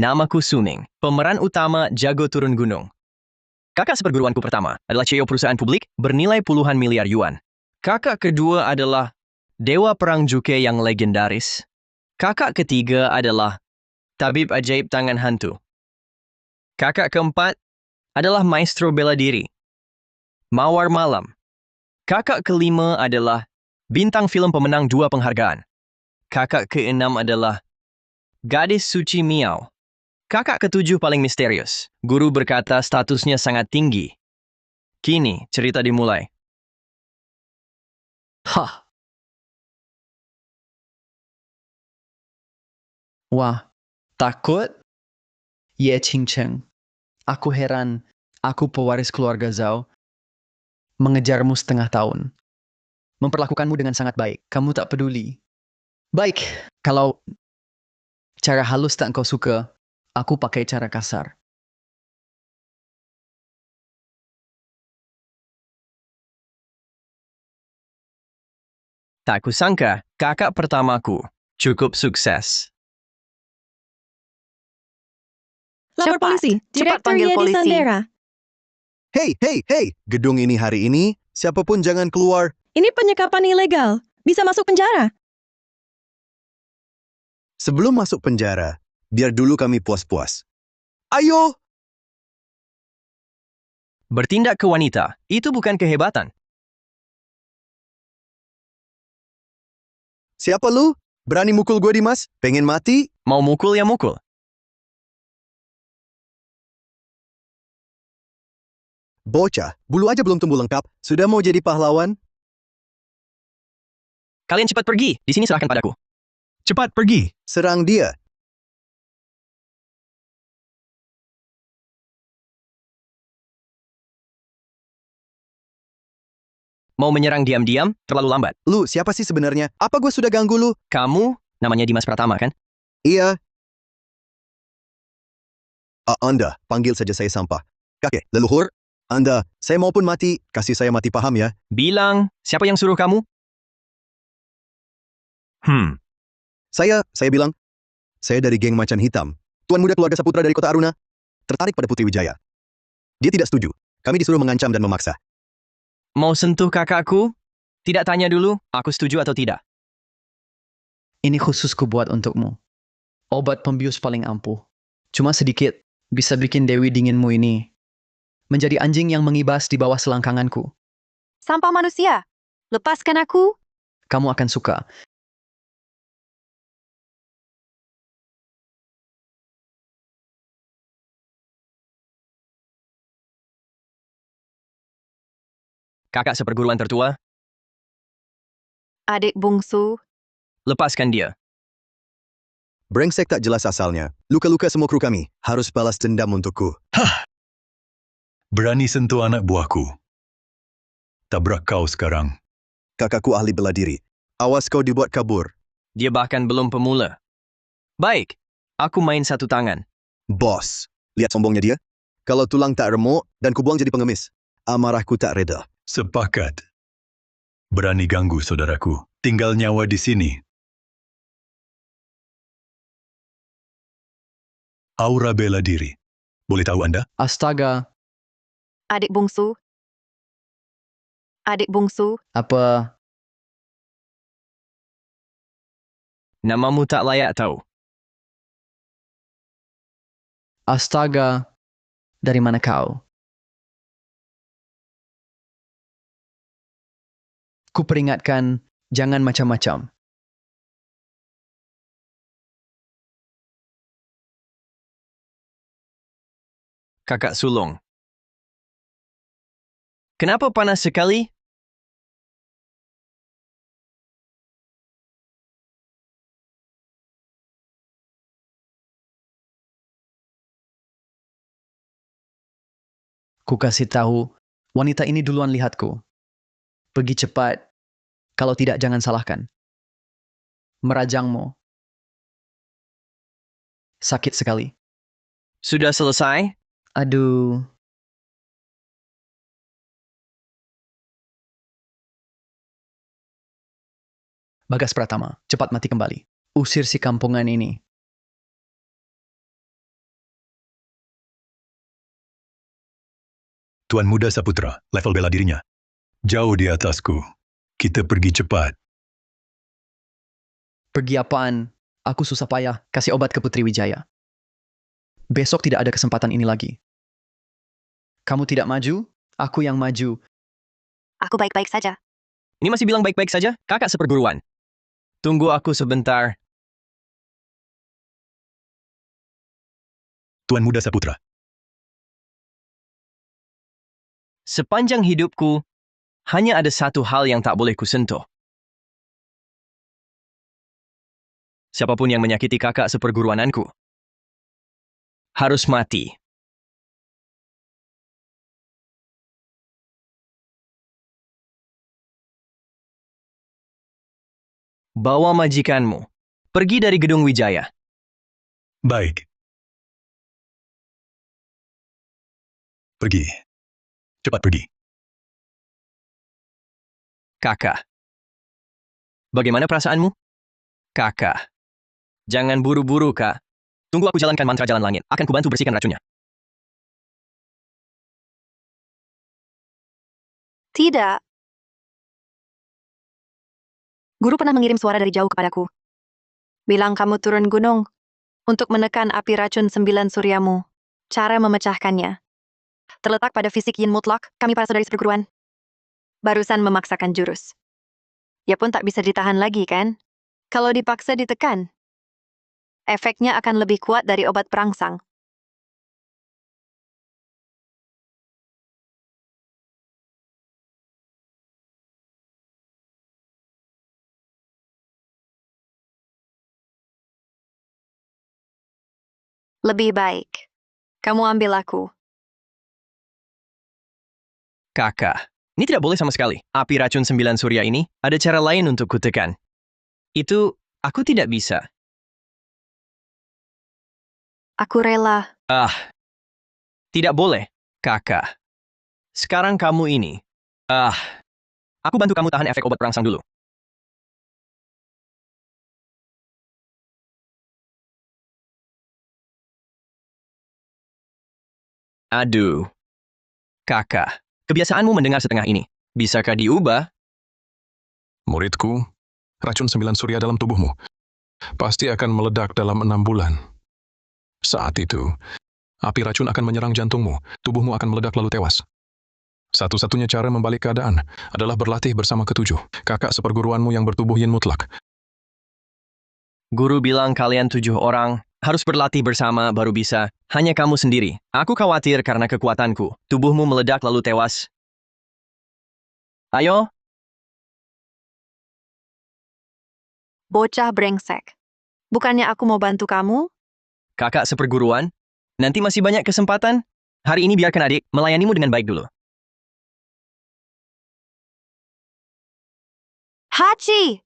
Namaku Suning, pemeran utama jago turun gunung. Kakak seperguruanku pertama adalah CEO perusahaan publik bernilai puluhan miliar yuan. Kakak kedua adalah dewa perang Juke yang legendaris. Kakak ketiga adalah tabib ajaib tangan hantu. Kakak keempat adalah maestro bela diri, Mawar Malam. Kakak kelima adalah bintang film pemenang 2 penghargaan. Kakak keenam adalah gadis suci Miao. Kakak ketujuh paling misterius. Guru berkata statusnya sangat tinggi. Kini, cerita dimulai. Hah. Wah, takut? Ye Ching Cheng. Aku heran, aku pewaris keluarga Zhao, mengejarmu setengah tahun. Memperlakukanmu dengan sangat baik. Kamu tak peduli. Baik, kalau cara halus tak kau suka, aku pakai cara kasar. Tak kusangka, kakak pertamaku cukup sukses. Lapor polisi. Cepat Direktur panggil Yedi polisi. Sandera. Hei, gedung ini hari ini, siapapun jangan keluar. Ini penyekapan ilegal. Bisa masuk penjara. Sebelum masuk penjara, biar dulu kami puas-puas. Ayo! Bertindak ke wanita, itu bukan kehebatan. Siapa lu? Berani mukul gue, Dimas? Pengen mati? Mau mukul ya mukul. Bocah, bulu aja belum tumbuh lengkap, sudah mau jadi pahlawan? Kalian cepat pergi, di sini serahkan padaku. Cepat pergi. Serang dia. Mau menyerang diam-diam, terlalu lambat. Lu, siapa sih sebenarnya? Apa gue sudah ganggu lu? Kamu, namanya Dimas Pratama kan? Iya. Anda, panggil saja saya sampah. Kakek, leluhur, Anda, saya maupun mati, kasih saya mati, paham ya? Bilang, siapa yang suruh kamu? Saya bilang, saya dari geng Macan Hitam. Tuan muda keluarga Saputra dari kota Aruna. Tertarik pada Putri Wijaya. Dia tidak setuju. Kami disuruh mengancam dan memaksa. Mau sentuh kakakku? Tidak tanya dulu, aku setuju atau tidak. Ini khusus kubuat untukmu. Obat pembius paling ampuh. Cuma sedikit, bisa bikin Dewi dinginmu ini menjadi anjing yang mengibas di bawah selangkanganku. Sampah manusia. Lepaskan aku. Kamu akan suka. Kakak seperguruan tertua, Adik bungsu. lepaskan dia. Brengsek tak jelas asalnya. Luka-luka semua kru kami. Harus balas dendam untukku. Berani sentuh anak buahku. Tabrak kau sekarang. Kakakku ahli bela diri. Awas kau dibuat kabur. Dia bahkan belum pemula. Baik, aku main satu tangan. Bos, lihat sombongnya dia. Kalau tulang tak remuk dan kubuang jadi pengemis. Amarahku tak reda. Sepakat. Berani ganggu saudaraku. Tinggal nyawa di sini. Aura bela diri. Boleh tahu Anda? Astaga, Adik bungsu. Adik bungsu. apa? Namamu tak layak tahu. Astaga, dari mana kau? Kuperingatkan, jangan macam-macam. Kakak sulung. Kenapa panas sekali? Ku kasih tahu, wanita ini duluan lihatku. Pergi cepat, kalau tidak jangan salahkan. Merajangmu. Sakit sekali. Sudah selesai? Aduh. Bagas Pratama, cepat mati kembali. Usir si kampungan ini. Tuan Muda Saputra, level bela dirinya jauh di atasku. Kita pergi cepat. Pergi apaan? Aku susah payah kasih obat ke Putri Wijaya. Besok tidak ada kesempatan ini lagi. Kamu tidak maju, aku yang maju. Aku baik-baik saja. Ini masih bilang baik-baik saja? Kakak seperguruan. Tunggu aku sebentar. Tuan Muda Saputra, Sepanjang hidupku, hanya ada satu hal yang tak boleh kusentuh. Siapapun yang menyakiti kakak seperguruananku harus mati. Bawa majikanmu pergi dari gedung Wijaya. baik. Pergi. Cepat pergi. Kakak. Bagaimana perasaanmu? Kakak. Jangan buru-buru, Kak. Tunggu aku jalankan mantra jalan langit. Akan kubantu bersihkan racunnya. Tidak. Guru pernah mengirim suara dari jauh kepadaku. Bilang kamu turun gunung untuk menekan api racun 9 suryamu. Cara memecahkannya terletak pada fisik yin mutlak, kami para saudari seperguruan. Barusan memaksakan jurus. Ya pun tak bisa ditahan lagi, kan? Kalau dipaksa ditekan, efeknya akan lebih kuat dari obat perangsang. Lebih baik, kamu ambil aku. Kakak. Ini tidak boleh sama sekali. Api racun 9 surya ini ada cara lain untuk kutekan. Itu aku tidak bisa. Aku rela. Tidak boleh, kakak. Sekarang kamu ini. Aku bantu kamu tahan efek obat perangsang dulu. Aduh. Kakak, kebiasaanmu mendengar setengah ini. Bisakah diubah? Muridku, racun 9 surya dalam tubuhmu pasti akan meledak dalam 6 bulan. Saat itu, api racun akan menyerang jantungmu, tubuhmu akan meledak lalu tewas. Satu-satunya cara membalik keadaan adalah berlatih bersama ketujuh, kakak seperguruanmu yang bertubuh yin mutlak. Guru bilang kalian 7 orang harus berlatih bersama baru bisa. Hanya kamu sendiri. Aku khawatir karena kekuatanku. Tubuhmu meledak lalu tewas. Ayo, Bocah brengsek. Bukannya aku mau bantu kamu? kakak seperguruan. Nanti masih banyak kesempatan. Hari ini biarkan adik melayanimu dengan baik dulu. Hachi!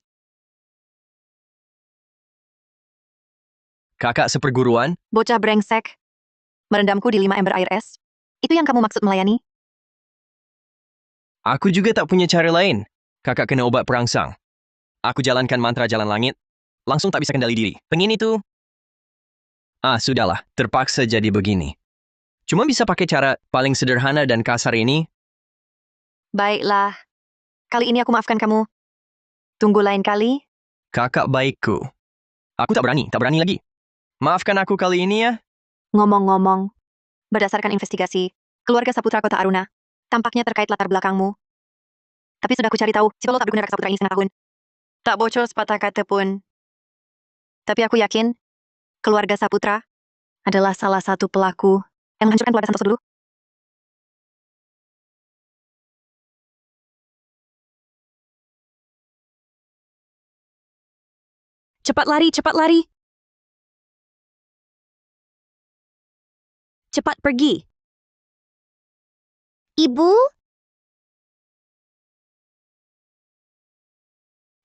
Kakak seperguruan, Bocah brengsek. Merendamku di 5 ember air es. Itu yang kamu maksud melayani? aku juga tak punya cara lain. Kakak kena obat perangsang. Aku jalankan mantra jalan langit. Langsung tak bisa kendali diri. Pengin itu. Sudahlah. Terpaksa jadi begini. Cuma bisa pakai cara paling sederhana dan kasar ini. Baiklah. Kali ini aku maafkan kamu. Tunggu lain kali. Kakak baikku. Aku tak berani lagi. Maafkan aku kali ini ya. Ngomong-ngomong, berdasarkan investigasi, keluarga Saputra Kota Aruna, tampaknya terkait latar belakangmu. Tapi sudah ku cari tahu, si Polo tak berguna Raka Saputra ini setengah tahun. Tak bocor sepatah kata pun. Tapi aku yakin, keluarga Saputra adalah salah satu pelaku yang menghancurkan keluarga Santoso dulu. Cepat lari, cepat lari. Cepat pergi. Ibu?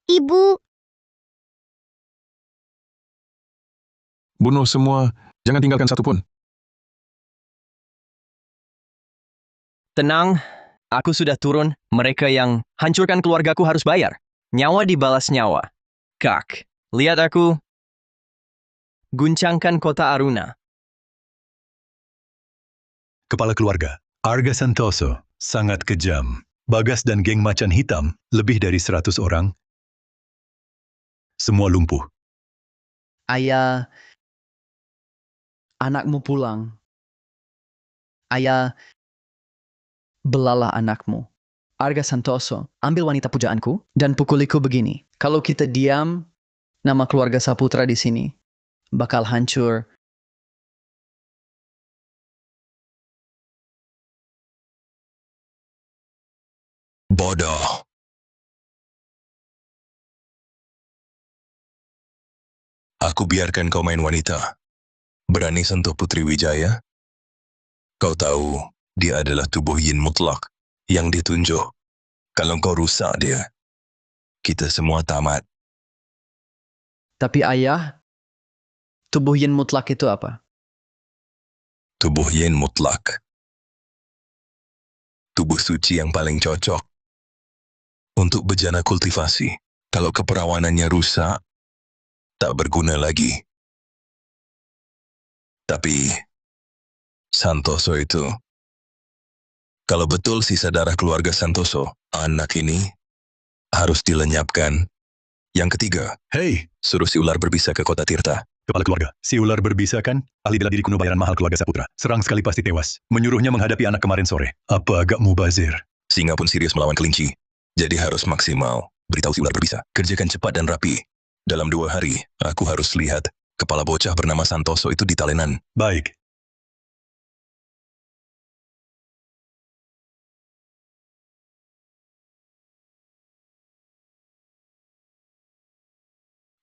Ibu? Bunuh semua, jangan tinggalkan satu pun. Tenang, aku sudah turun. Mereka yang hancurkan keluargaku harus bayar. Nyawa dibalas nyawa. Kak, lihat aku. Guncangkan kota Aruna. Kepala keluarga, Arga Santoso, sangat kejam. Bagas dan geng macan hitam, lebih dari 100 orang. Semua lumpuh. Ayah, anakmu pulang. Ayah, belalah anakmu. Arga Santoso, ambil wanita pujaanku dan pukuliku begini. Kalau kita diam, nama keluarga Saputra di sini bakal hancur. Bodoh. Aku biarkan kau main wanita. Berani sentuh Putri Wijaya? Kau tahu, dia adalah tubuh yin mutlak yang ditunjuk. Kalau kau rusak dia, kita semua tamat. Tapi ayah, tubuh yin mutlak itu apa? Tubuh yin mutlak. Tubuh suci yang paling cocok untuk bejana kultivasi. Kalau keperawanannya rusak, tak berguna lagi. Tapi, Santoso itu, kalau betul sisa darah keluarga Santoso, anak ini harus dilenyapkan. Yang ketiga, Hei, suruh si ular berbisa ke kota Tirta. kepala keluarga. Si ular berbisa kan? Ahli bela diri kuno bayaran mahal keluarga Saputra. Serang sekali pasti tewas. Menyuruhnya menghadapi anak kemarin sore. Apa agak mubazir? Singa pun serius melawan kelinci. Jadi harus maksimal. Beritahu si ular berbisa. Kerjakan cepat dan rapi. Dalam 2 hari, aku harus lihat kepala bocah bernama Santoso itu di talenan. Baik.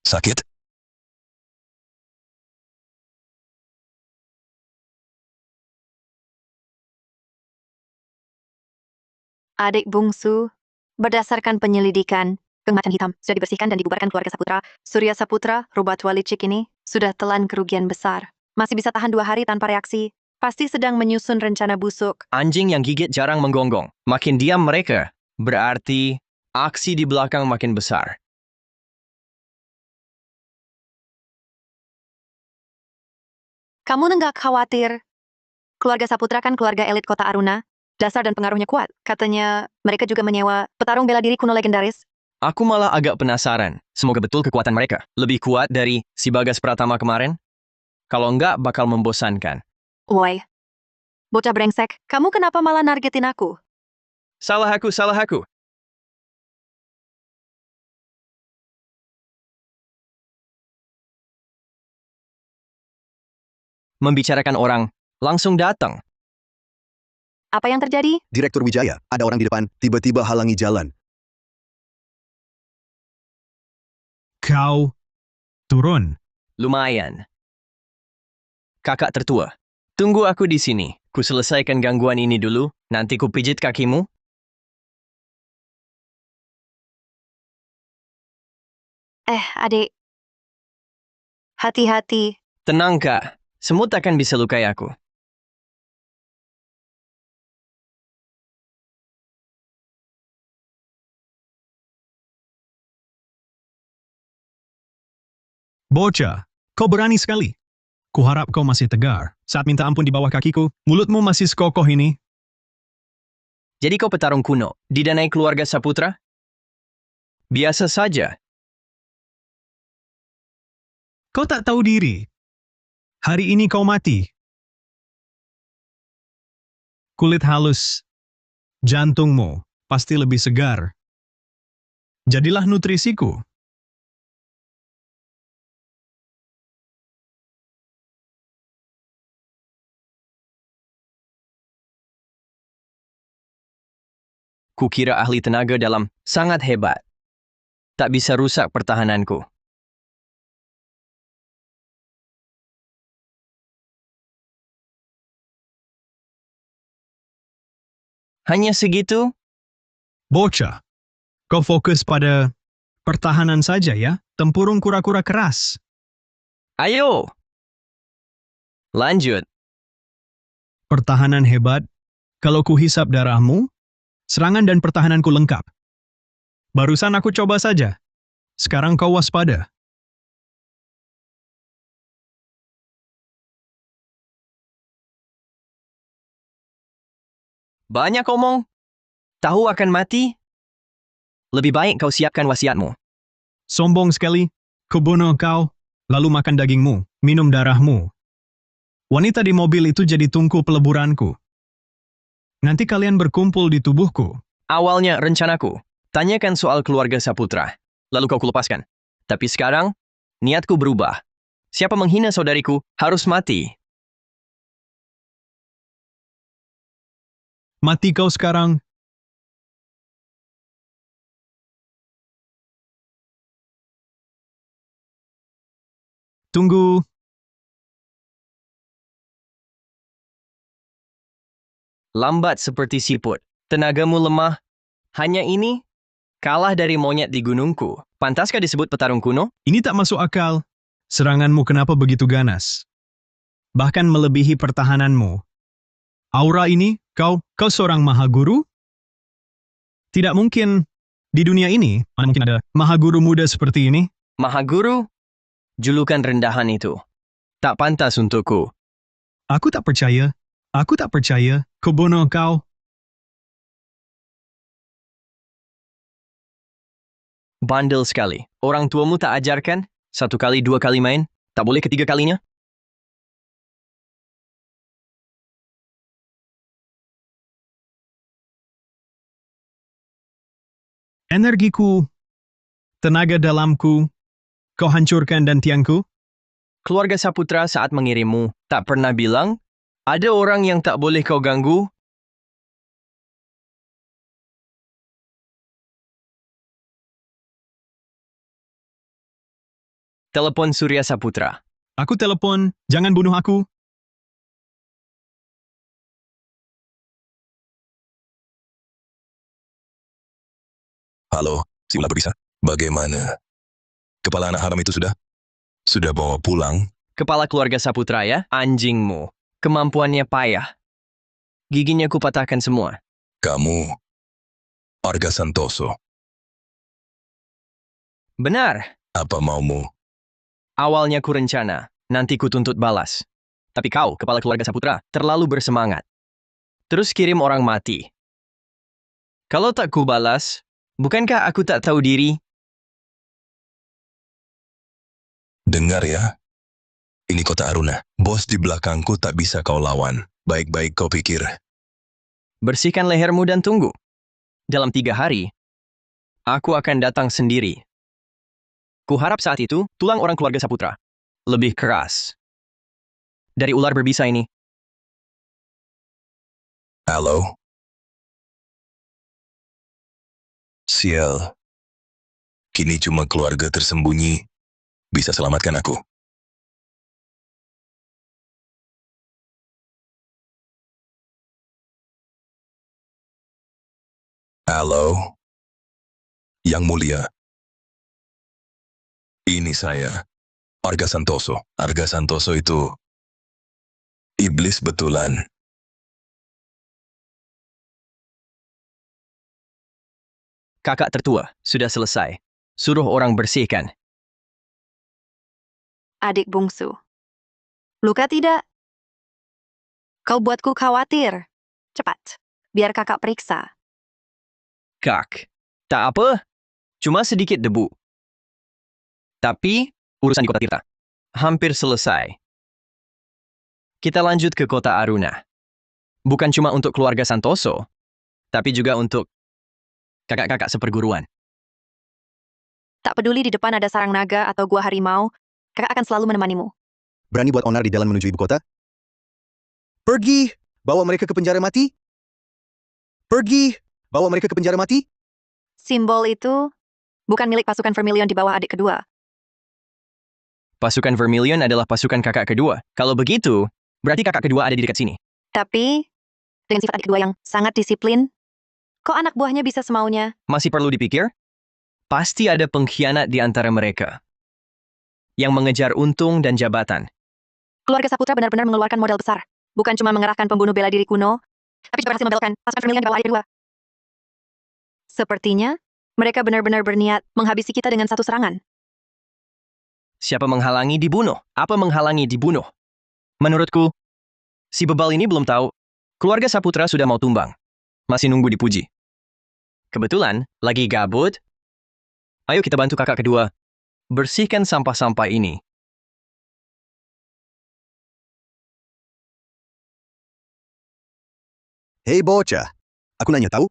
Sakit? Adik bungsu, berdasarkan penyelidikan, geng macan hitam sudah dibersihkan dan dibubarkan keluarga Saputra. Surya Saputra, Rubatwa licik ini, sudah telan kerugian besar. Masih bisa tahan 2 hari tanpa reaksi. Pasti sedang menyusun rencana busuk. Anjing yang gigit jarang menggonggong. Makin diam mereka, berarti aksi di belakang makin besar. Kamu nenggak khawatir? Keluarga Saputra kan keluarga elit kota Aruna. Dasar dan pengaruhnya kuat. Katanya mereka juga menyewa petarung bela diri kuno legendaris. Aku malah agak penasaran. Semoga betul kekuatan mereka. Lebih kuat dari si Bagas Pratama kemarin? Kalau enggak, bakal membosankan. Woi, bocah brengsek, kamu kenapa malah nargetin aku? Salah aku, salah aku. Membicarakan orang, langsung datang. Apa yang terjadi? Direktur Wijaya, ada orang di depan, tiba-tiba halangi jalan. Kau turun. Lumayan. Kakak tertua, tunggu aku di sini. Ku selesaikan gangguan ini dulu, nanti ku pijit kakimu. Adik. Hati-hati. Tenang, Kak. Semut akan bisa lukai aku. Bocah, kau berani sekali. Kuharap kau masih tegar. Saat minta ampun di bawah kakiku, mulutmu masih sekokoh ini. Jadi kau petarung kuno, didanai keluarga Saputra? Biasa saja. Kau tak tahu diri. Hari ini kau mati. Kulit halus. Jantungmu pasti lebih segar. Jadilah nutrisiku. Kukira ahli tenaga dalam sangat hebat. Tak bisa rusak pertahananku. Hanya segitu? Bocah, kau fokus pada pertahanan saja ya. Tempurung kura-kura keras. Ayo! Lanjut. Pertahanan hebat. Kalau kuhisap darahmu, serangan dan pertahananku lengkap. Barusan aku coba saja. Sekarang kau waspada. Banyak omong. Tahu akan mati? Lebih baik kau siapkan wasiatmu. Sombong sekali. Kubunuh kau, lalu makan dagingmu, minum darahmu. Wanita di mobil itu jadi tungku peleburanku. Nanti kalian berkumpul di tubuhku. Awalnya rencanaku, tanyakan soal keluarga Saputra. Lalu kau kulepaskan. Tapi sekarang, niatku berubah. Siapa menghina saudariku harus mati. Mati kau sekarang. Tunggu. Lambat seperti siput. Tenagamu lemah. Hanya ini? Kalah dari monyet di gunungku. Pantaskah disebut petarung kuno? Ini tak masuk akal. Seranganmu kenapa begitu ganas? Bahkan melebihi pertahananmu. Aura ini, kau seorang mahaguru? Tidak mungkin. Di dunia ini, mana mungkin ada mahaguru muda seperti ini? Mahaguru? Julukan rendahan itu. Tak pantas untukku. Aku tak percaya. Aku tak percaya. Kubunuh kau. Bandel sekali. Orang tuamu tak ajarkan? 1 kali, 2 kali main? Tak boleh ketiga kalinya? Energiku, tenaga dalamku, kau hancurkan dan tiangku? Keluarga Saputra saat mengirimmu tak pernah bilang, ada orang yang tak boleh kau ganggu? Telepon Surya Saputra. Aku telepon, jangan bunuh aku. Halo, si ular berbisa. Bagaimana? Kepala anak haram itu sudah? Sudah bawa pulang? Kepala keluarga Saputra ya, anjingmu. Kemampuannya payah. Giginya kupatahkan semua. Kamu, Arga Santoso. Benar. Apa maumu? Awalnya ku rencana, nanti ku tuntut balas. Tapi kau, kepala keluarga Saputra, terlalu bersemangat. Terus kirim orang mati. Kalau tak ku balas, bukankah aku tak tahu diri? Dengar ya. Ini kota Aruna. Bos di belakangku tak bisa kau lawan. Baik-baik kau pikir. Bersihkan lehermu dan tunggu. Dalam 3 hari, aku akan datang sendiri. Kuharap saat itu, tulang orang keluarga Saputra lebih keras dari ular berbisa ini. Halo? Sial. Kini cuma keluarga tersembunyi bisa selamatkan aku. Halo? Yang mulia. Ini saya, Arga Santoso. Arga Santoso itu iblis betulan. Kakak tertua, sudah selesai. Suruh orang bersihkan. Adik bungsu. Luka tidak? Kau buatku khawatir. Cepat, biar kakak periksa. Kak, tak apa. Cuma sedikit debu. Tapi, urusan di kota Tirta hampir selesai. Kita lanjut ke kota Aruna. Bukan cuma untuk keluarga Santoso, tapi juga untuk kakak-kakak seperguruan. Tak peduli di depan ada sarang naga atau gua harimau, kakak akan selalu menemanimu. Berani buat onar di jalan menuju ibu kota? Pergi! Bawa mereka ke penjara mati? Pergi! Bawa mereka ke penjara mati? Simbol itu bukan milik pasukan Vermilion di bawah adik kedua. Pasukan Vermilion adalah pasukan kakak kedua. Kalau begitu, berarti kakak kedua ada di dekat sini. Tapi, dengan sifat adik kedua yang sangat disiplin, kok anak buahnya bisa semaunya? Masih perlu dipikir? Pasti ada pengkhianat di antara mereka yang mengejar untung dan jabatan. Keluarga Saputra benar-benar mengeluarkan modal besar. Bukan cuma mengerahkan pembunuh bela diri kuno, tapi juga berhasil membelokkan pasukan Vermilion di bawah adik kedua. Sepertinya, mereka benar-benar berniat menghabisi kita dengan satu serangan. Siapa menghalangi dibunuh? Apa menghalangi dibunuh? Menurutku, si bebal ini belum tahu. Keluarga Saputra sudah mau tumbang. Masih nunggu dipuji. Kebetulan, lagi gabut. Ayo kita bantu kakak kedua. Bersihkan sampah-sampah ini. Hei bocah, aku nanya tahu?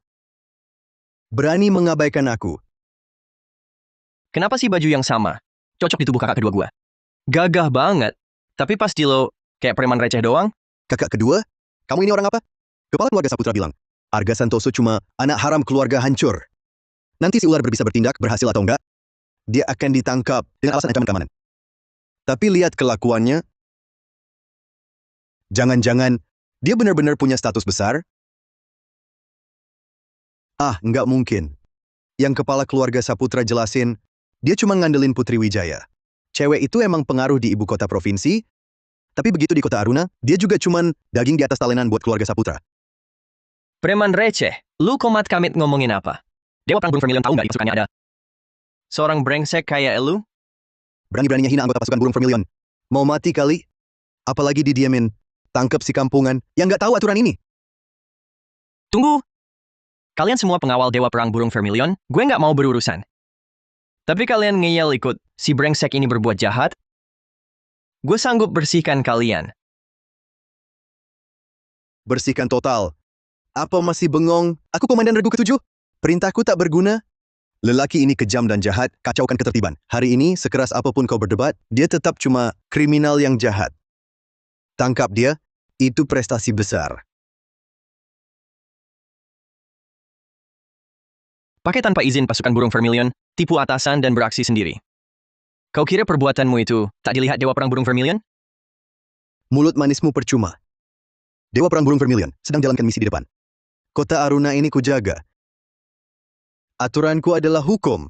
Berani mengabaikan aku. Kenapa sih baju yang sama? Cocok di tubuh kakak kedua gua. Gagah banget. Tapi pas di lo, kayak preman receh doang. Kakak kedua? Kamu ini orang apa? Kepala keluarga Saputra bilang, Arga Santoso cuma anak haram keluarga hancur. Nanti si ular berbisa bertindak, berhasil atau enggak, dia akan ditangkap dengan alasan ancaman keamanan. Tapi lihat kelakuannya. Jangan-jangan dia benar-benar punya status besar? Ah, enggak mungkin. Yang kepala keluarga Saputra jelasin, dia cuma ngandelin Putri Wijaya. Cewek itu emang pengaruh di ibu kota provinsi, tapi begitu di kota Aruna, dia juga cuman daging di atas talenan buat keluarga Saputra. Preman receh. Lu komat kamit ngomongin apa? Dewa Perang Burung Vermilion tahu nggak di pasukannya ada? Seorang brengsek kayak elu? Berani-beraninya hina anggota pasukan burung Vermilion. Mau mati kali? Apalagi didiamin. Tangkep si kampungan yang nggak tahu aturan ini. Tunggu! Kalian semua pengawal Dewa Perang Burung Vermilion, gue nggak mau berurusan. Tapi kalian ngeyel ikut si brengsek ini berbuat jahat? Gue sanggup bersihkan kalian. Bersihkan total. Apa masih bengong? Aku komandan regu ke-7. Perintahku tak berguna. Lelaki ini kejam dan jahat, kacaukan ketertiban. Hari ini, sekeras apapun kau berdebat, dia tetap cuma kriminal yang jahat. Tangkap dia, itu prestasi besar. Pakai tanpa izin pasukan burung Vermilion, tipu atasan dan beraksi sendiri. Kau kira perbuatanmu itu tak dilihat Dewa Perang Burung Vermilion? Mulut manismu percuma. Dewa Perang Burung Vermilion sedang jalankan misi di depan. Kota Aruna ini kujaga. Aturanku adalah hukum.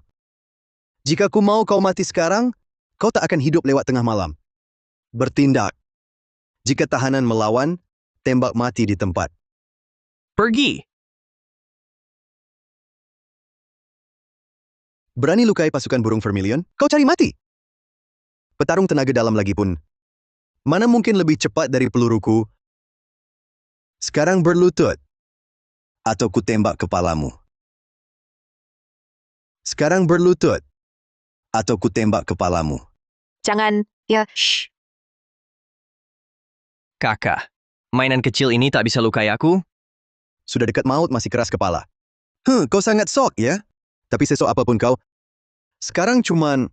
Jika ku mau kau mati sekarang, kau tak akan hidup lewat tengah malam. Bertindak. Jika tahanan melawan, tembak mati di tempat. Pergi! Berani lukai pasukan burung Vermilion? Kau cari mati. Petarung tenaga dalam lagi pun. Mana mungkin lebih cepat dari peluruku? Sekarang berlutut. Atau ku tembak kepalamu. Sekarang berlutut. Atau ku tembak kepalamu. Jangan, ya, shh. Kakak, mainan kecil ini tak bisa lukai aku? Sudah dekat maut masih keras kepala. Kau sangat sok ya? Tapi sesok apapun kau, sekarang cuman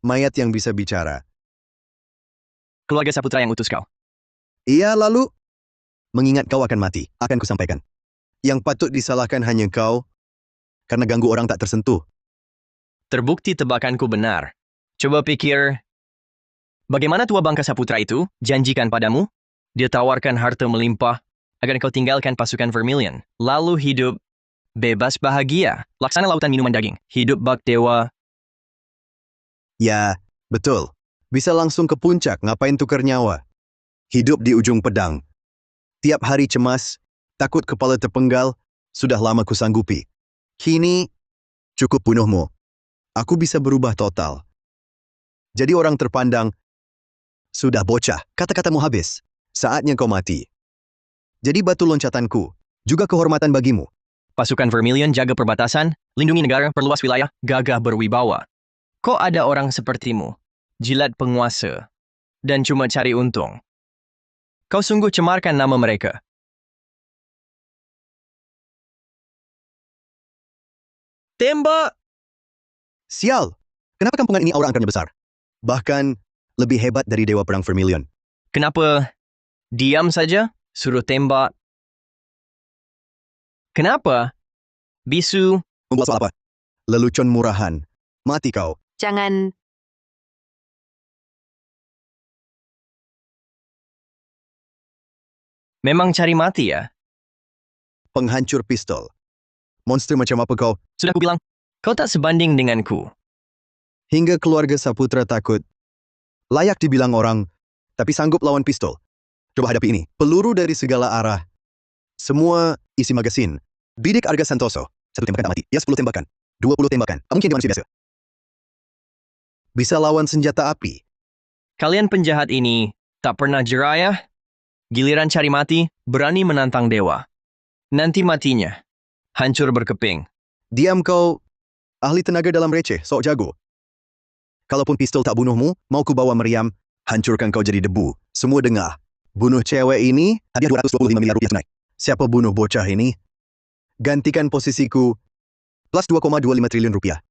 mayat yang bisa bicara. Keluarga Saputra yang utus kau. Iya, lalu? Mengingat kau akan mati, akan kusampaikan. Yang patut disalahkan hanya kau, karena ganggu orang tak tersentuh. Terbukti tebakanku benar. Coba pikir, bagaimana tua bangka Saputra itu janjikan padamu? Dia tawarkan harta melimpah agar kau tinggalkan pasukan Vermilion, lalu hidup bebas bahagia, laksana lautan minuman daging, hidup bak dewa. Ya, betul. Bisa langsung ke puncak, ngapain tukar nyawa? Hidup di ujung pedang. Tiap hari cemas, takut kepala terpenggal, sudah lama kusanggupi. Kini, cukup bunuhmu. Aku bisa berubah total. Jadi orang terpandang, sudah bocah, kata-katamu habis. Saatnya kau mati. Jadi batu loncatanku, juga kehormatan bagimu. Pasukan Vermilion jaga perbatasan, lindungi negara, perluas wilayah, gagah berwibawa. Kok ada orang sepertimu, jilat penguasa, dan cuma cari untung? Kau sungguh cemarkan nama mereka. Tembak! Sial, kenapa kampungan ini aura angkarnya besar? Bahkan, lebih hebat dari Dewa Perang Vermilion. Kenapa diam saja, suruh tembak? Kenapa? Bisu, Membuat soal apa? Lelucon murahan. Mati kau. Jangan. memang cari mati ya? Penghancur pistol. Monster macam apa kau? Sudah kubilang, kau tak sebanding denganku. Hingga keluarga Saputra takut. Layak dibilang orang, tapi sanggup lawan pistol. Coba hadapi ini. Peluru dari segala arah. Semua isi magasin. Bidik Arga Santoso. 1 tembakan tak mati. Ya 10 tembakan. 20 tembakan. Tak mungkin dia manusia biasa. Bisa lawan senjata api. Kalian penjahat ini tak pernah jerah ya? Giliran cari mati, berani menantang dewa. Nanti matinya Hancur berkeping. Diam kau, ahli tenaga dalam receh, sok jago. Kalaupun pistol tak bunuhmu, mau ku bawa meriam, hancurkan kau jadi debu. Semua dengar. Bunuh cewek ini, hadiah 225 miliar rupiah tunai. Siapa bunuh bocah ini? Gantikan posisiku, plus 2,25 triliun rupiah.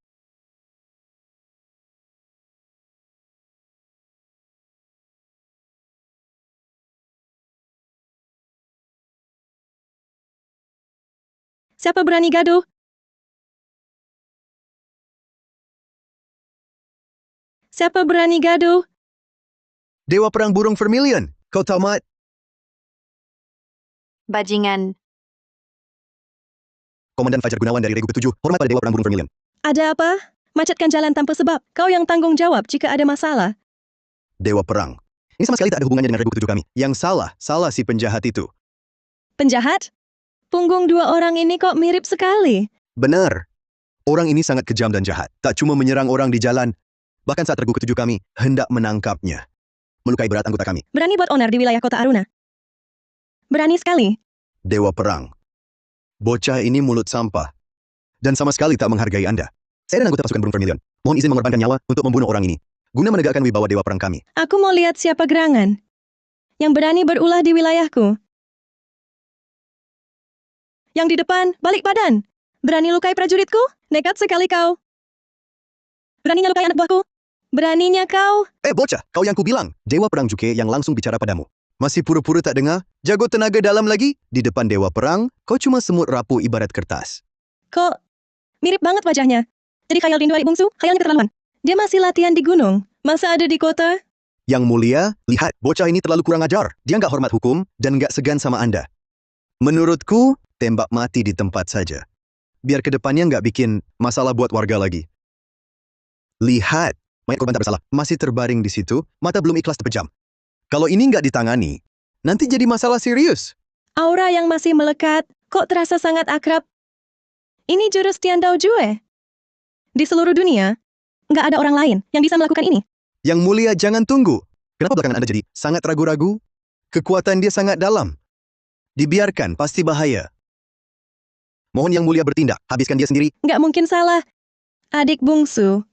Siapa berani gaduh? Siapa berani gaduh? Dewa Perang Burung Vermilion, kau tamat. Bajingan. Komandan Fajar Gunawan dari Regu ke-7, hormat pada Dewa Perang Burung Vermilion. Ada apa? Macetkan jalan tanpa sebab. Kau yang tanggung jawab jika ada masalah. Dewa Perang. Ini sama sekali tak ada hubungannya dengan Regu ke-7 kami. Yang salah si penjahat itu. Penjahat? Punggung dua orang ini kok mirip sekali. Benar. Orang ini sangat kejam dan jahat. Tak cuma menyerang orang di jalan, bahkan saat Regu ke-7 kami hendak menangkapnya. Melukai berat anggota kami. Berani buat onar di wilayah kota Aruna. Berani sekali. Dewa Perang. Bocah ini mulut sampah. Dan sama sekali tak menghargai Anda. Saya dan anggota pasukan Burung Vermilion mohon izin mengorbankan nyawa untuk membunuh orang ini, guna menegakkan wibawa Dewa Perang kami. Aku mau lihat siapa gerangan yang berani berulah di wilayahku. Yang di depan, balik badan. Berani lukai prajuritku? Nekat sekali kau. Beraninya lukai anak buahku? Beraninya kau? Bocah, kau yang kubilang. Dewa Perang Juke yang langsung bicara padamu. Masih pura-pura tak dengar? Jago tenaga dalam lagi? Di depan Dewa Perang, kau cuma semut rapuh ibarat kertas. Kok mirip banget wajahnya. Jadi khayal rindu adik bungsu, khayalnya keterlaluan. Dia masih latihan di gunung. Masa ada di kota? Yang mulia, lihat, bocah ini terlalu kurang ajar. Dia nggak hormat hukum dan nggak segan sama Anda. Menurutku, tembak mati di tempat saja. Biar kedepannya nggak bikin masalah buat warga lagi. Lihat, mayat korban tak bersalah, masih terbaring di situ, mata belum ikhlas terpejam. Kalau ini nggak ditangani, nanti jadi masalah serius. Aura yang masih melekat, kok terasa sangat akrab. Ini jurus Tian Dao Jue. Di seluruh dunia, nggak ada orang lain yang bisa melakukan ini. Yang mulia jangan tunggu. Kenapa belakangan Anda jadi sangat ragu-ragu? Kekuatan dia sangat dalam. Dibiarkan, pasti bahaya. Mohon yang mulia bertindak, habiskan dia sendiri. Nggak mungkin salah. Adik bungsu.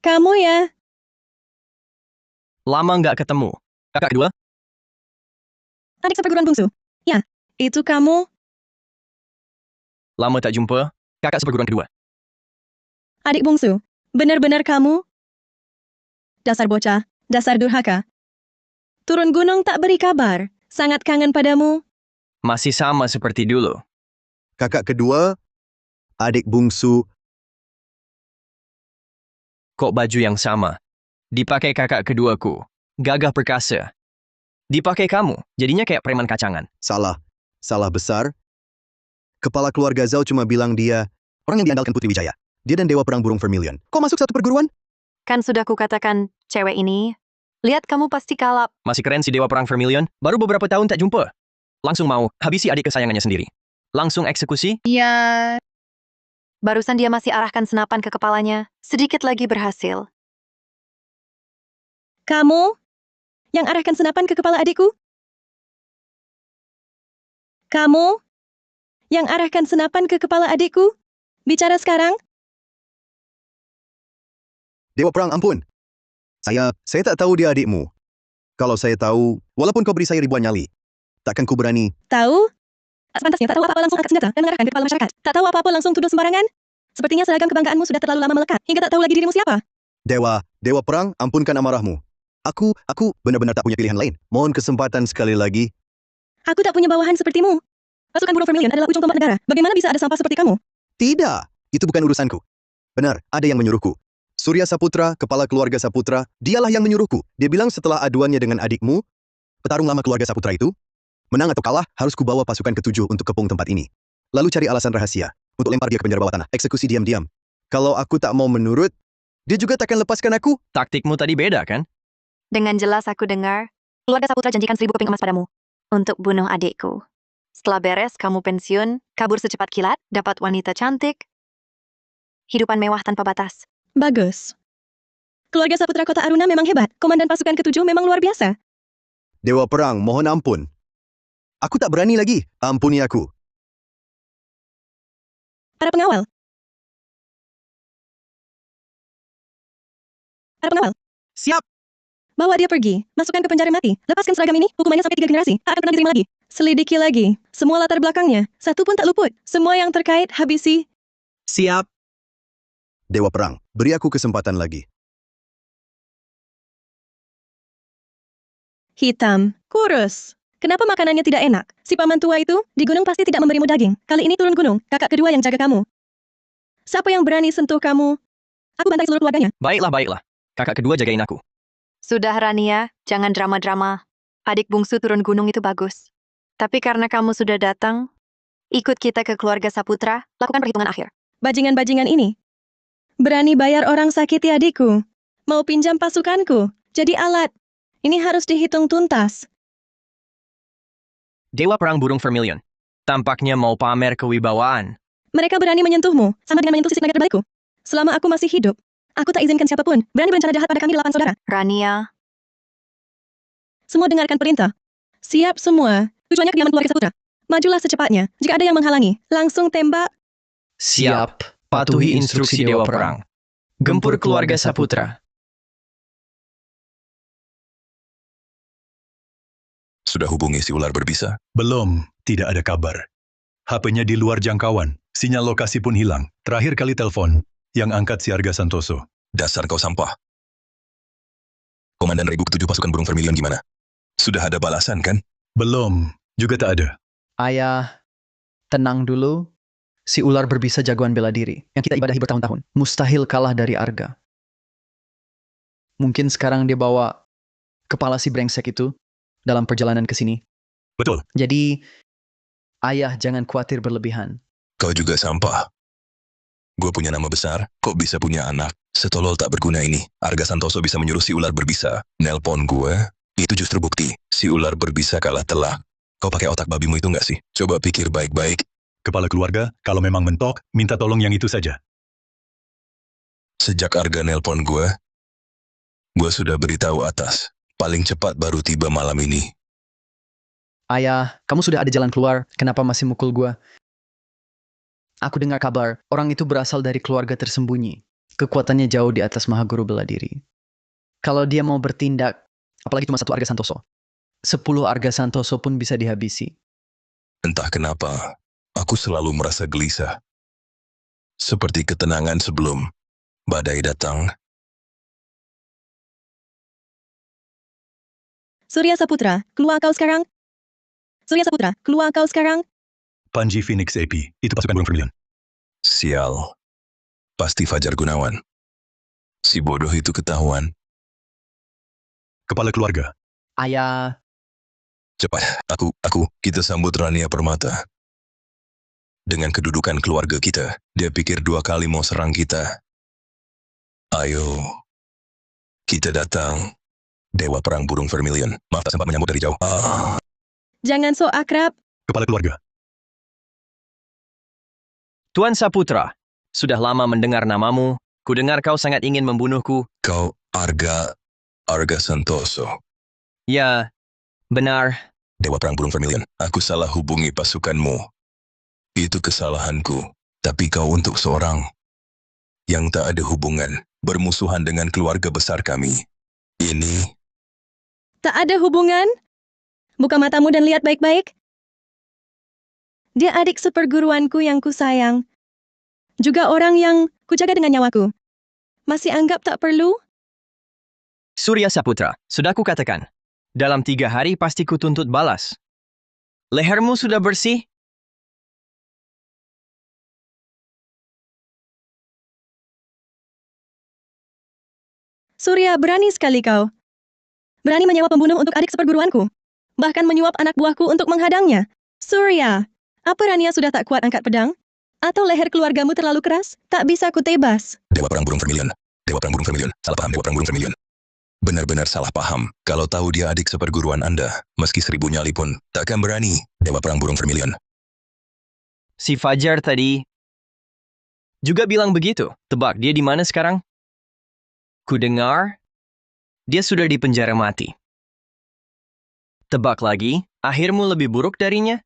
Kamu ya? Lama nggak ketemu. Kakak kedua? Adik seperguruan bungsu. Ya, itu kamu. Lama tak jumpa. Kakak seperguruan kedua. Adik bungsu. Benar-benar kamu? Dasar bocah, dasar durhaka. Turun gunung tak beri kabar. Sangat kangen padamu. Masih sama seperti dulu. Kakak kedua, adik bungsu. Kok baju yang sama? Dipakai kakak keduaku. Gagah perkasa. Dipakai kamu, jadinya kayak preman kacangan. Salah besar. Kepala keluarga Zhao cuma bilang dia orang yang diandalkan Putri Wijaya. Dia dan Dewa Perang Burung Vermilion. Kok masuk satu perguruan? Kan sudah kukatakan, cewek ini. Lihat kamu pasti kalap. Masih keren si Dewa Perang Vermilion. Baru beberapa tahun tak jumpa. Langsung mau habisi adik kesayangannya sendiri. Langsung eksekusi. Ya. Barusan dia masih arahkan senapan ke kepalanya. Sedikit lagi berhasil. Kamu? Yang arahkan senapan ke kepala adikku? Kamu? Yang arahkan senapan ke kepala adikku? Bicara sekarang? Dewa Perang, ampun. Saya tak tahu dia adikmu. Kalau saya tahu, walaupun kau beri saya ribuan nyali, takkan ku berani. Tahu? Sepantasnya tak tahu apa-apa langsung angkat senjata dan mengarahkan ke kepala masyarakat. Tak tahu apa-apa langsung tuduh sembarangan? Sepertinya seragam kebanggaanmu sudah terlalu lama melekat, hingga tak tahu lagi dirimu siapa. Dewa Perang, ampunkan amarahmu. Aku benar-benar tak punya pilihan lain. Mohon kesempatan sekali lagi. Aku tak punya bawahan sepertimu. Pasukan Burung Vermilion adalah ujung tombak negara. Bagaimana bisa ada sampah seperti kamu? Tidak, itu bukan urusanku. Benar, ada yang menyuruhku. Surya Saputra, kepala keluarga Saputra, dialah yang menyuruhku. Dia bilang setelah aduannya dengan adikmu, petarung lama keluarga Saputra itu, menang atau kalah, harus kubawa pasukan ke-7 untuk kepung tempat ini. Lalu cari alasan rahasia, untuk lempar dia ke penjara bawah tanah, eksekusi diam-diam. Kalau aku tak mau menurut, dia juga takkan lepaskan aku. Taktikmu tadi beda, kan? Dengan jelas aku dengar, keluarga Saputra janjikan 1000 keping emas padamu. Untuk bunuh adikku. Setelah beres, kamu pensiun, kabur secepat kilat, dapat wanita cantik, hidupan mewah tanpa batas. Bagus. Keluarga Saputra Kota Aruna memang hebat. Komandan pasukan ke-7 memang luar biasa. Dewa Perang, mohon ampun. Aku tak berani lagi, ampuni aku. Para pengawal. Para pengawal. Siap! Bawa dia pergi. Masukkan ke penjara mati. Lepaskan seragam ini. Hukumannya sampai 3 generasi. Tak akan pernah diterima lagi. Selidiki lagi. Semua latar belakangnya. Satu pun tak luput. Semua yang terkait habisi. Siap! Dewa Perang, beri aku kesempatan lagi. Hitam. Kurus. Kenapa makanannya tidak enak? Si paman tua itu di gunung pasti tidak memberimu daging. Kali ini turun gunung. Kakak kedua yang jaga kamu. Siapa yang berani sentuh kamu? Aku bantai seluruh keluarganya. Baiklah. Kakak kedua jagain aku. Sudah Rania, jangan drama-drama. Adik bungsu turun gunung itu bagus. Tapi karena kamu sudah datang, ikut kita ke keluarga Saputra, lakukan perhitungan akhir. Bajingan-bajingan ini. Berani bayar orang sakiti adikku. Mau pinjam pasukanku. Jadi alat. Ini harus dihitung tuntas. Dewa Perang Burung Vermilion. Tampaknya mau pamer kewibawaan. Mereka berani menyentuhmu, sama dengan menyentuh sisi tenaga terbaikku. Selama aku masih hidup, aku tak izinkan siapapun berani berencana jahat pada kami 8 saudara. Rania, Semua dengarkan perintah. Siap semua. Tujuannya kediaman keluarga Saputra. Majulah secepatnya. Jika ada yang menghalangi, langsung tembak. Siap. Patuhi instruksi Dewa Perang. Gempur keluarga Saputra. Sudah hubungi si ular berbisa? Belum, tidak ada kabar. HP-nya di luar jangkauan, sinyal lokasi pun hilang. Terakhir kali telepon, yang angkat si Arga Santoso. Dasar kau sampah. Komandan Regu ke-7 pasukan burung Vermilion gimana? Sudah ada balasan kan? Belum, juga tak ada. Ayah, tenang dulu. Si ular berbisa jagoan bela diri, yang kita ibadahi bertahun-tahun. Mustahil kalah dari Arga. Mungkin sekarang dia bawa kepala si brengsek itu dalam perjalanan ke sini. Betul. Jadi, ayah jangan khawatir berlebihan. Kau juga sampah. Gue punya nama besar, kok bisa punya anak? Setolol tak berguna ini. Arga Santoso bisa menyuruh si ular berbisa. Nelpon gue, itu justru bukti. Si ular berbisa kalah telak. Kau pakai otak babimu itu nggak sih? Coba pikir baik-baik. Kepala keluarga, kalau memang mentok, minta tolong yang itu saja. Sejak Arga nelpon gue sudah beritahu atas. Paling cepat baru tiba malam ini. Ayah, kamu sudah ada jalan keluar, kenapa masih mukul gua? Aku dengar kabar, orang itu berasal dari keluarga tersembunyi. Kekuatannya jauh di atas Mahaguru bela diri. Kalau dia mau bertindak, apalagi cuma 1 Arga Santoso, 10 Arga Santoso pun bisa dihabisi. Entah kenapa, aku selalu merasa gelisah. Seperti ketenangan sebelum badai datang. Surya Saputra, keluar kau sekarang. Surya Saputra, keluar kau sekarang. Panji Phoenix AP, itu pasukan burung Vermilion. Sial. Pasti Fajar Gunawan. Si bodoh itu ketahuan. Kepala keluarga, Ayah, Cepat, kita sambut Rania Permata. Dengan kedudukan keluarga kita, dia pikir 2 kali mau serang kita. Ayo, kita datang. Dewa Perang Burung Vermilion. Maaf tak sempat menyambut dari jauh. Jangan so akrab. kepala keluarga, Tuan Saputra, sudah lama mendengar namamu. Kudengar kau sangat ingin membunuhku. Kau Arga Santoso. Ya, benar. Dewa Perang Burung Vermilion. Aku salah hubungi pasukanmu. Itu kesalahanku. Tapi kau untuk seorang yang tak ada hubungan, bermusuhan dengan keluarga besar kami. Ini Tak ada hubungan? Buka matamu dan lihat baik-baik. Dia adik seperguruanku yang kusayang. Juga orang yang kujaga dengan nyawaku. Masih anggap tak perlu? Surya Saputra, sudah kukatakan. Dalam 3 hari pasti kutuntut balas. Lehermu sudah bersih? Surya, berani sekali kau. Berani menyewa pembunuh untuk adik seperguruanku. Bahkan menyuap anak buahku untuk menghadangnya. Surya, apa Rania sudah tak kuat angkat pedang? Atau leher keluargamu terlalu keras? Tak bisa kutebas. Dewa Perang Burung Vermilion. Dewa Perang Burung Vermilion. Salah paham Dewa Perang Burung Vermilion. Benar-benar salah paham. Kalau tahu dia adik seperguruan Anda, meski 1000 nyali pun, takkan berani. Dewa Perang Burung Vermilion. Si Fajar tadi juga bilang begitu. Tebak dia di mana sekarang? Kudengar dia sudah di penjara mati. Tebak lagi, akhirmu lebih buruk darinya?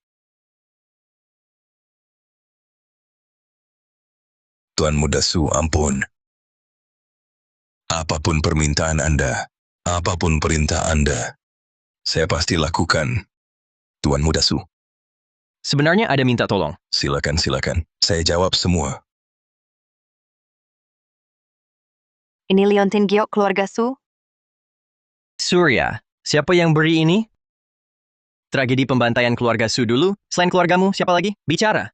Tuan Muda Su, ampun. Apapun permintaan Anda, apapun perintah Anda, saya pasti lakukan, Tuan Muda Su. Sebenarnya ada minta tolong. Silakan, silakan. Saya jawab semua. Ini Liontin Giok keluarga Su. Surya, siapa yang beri ini? Tragedi pembantaian keluarga Su dulu. Selain keluargamu, siapa lagi? Bicara.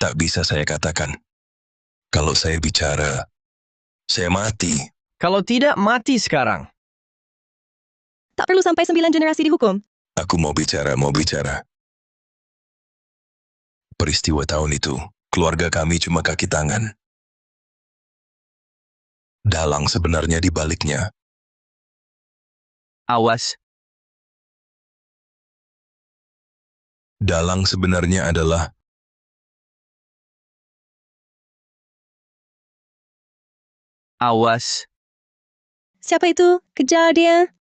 Tak bisa saya katakan. Kalau saya bicara, saya mati. Kalau tidak, mati sekarang. Tak perlu sampai 9 generasi dihukum. Aku mau bicara, mau bicara. Peristiwa tahun itu, keluarga kami cuma kaki tangan. Dalang sebenarnya di baliknya. Awas. Dalang sebenarnya adalah Awas. Siapa itu? Kejar dia.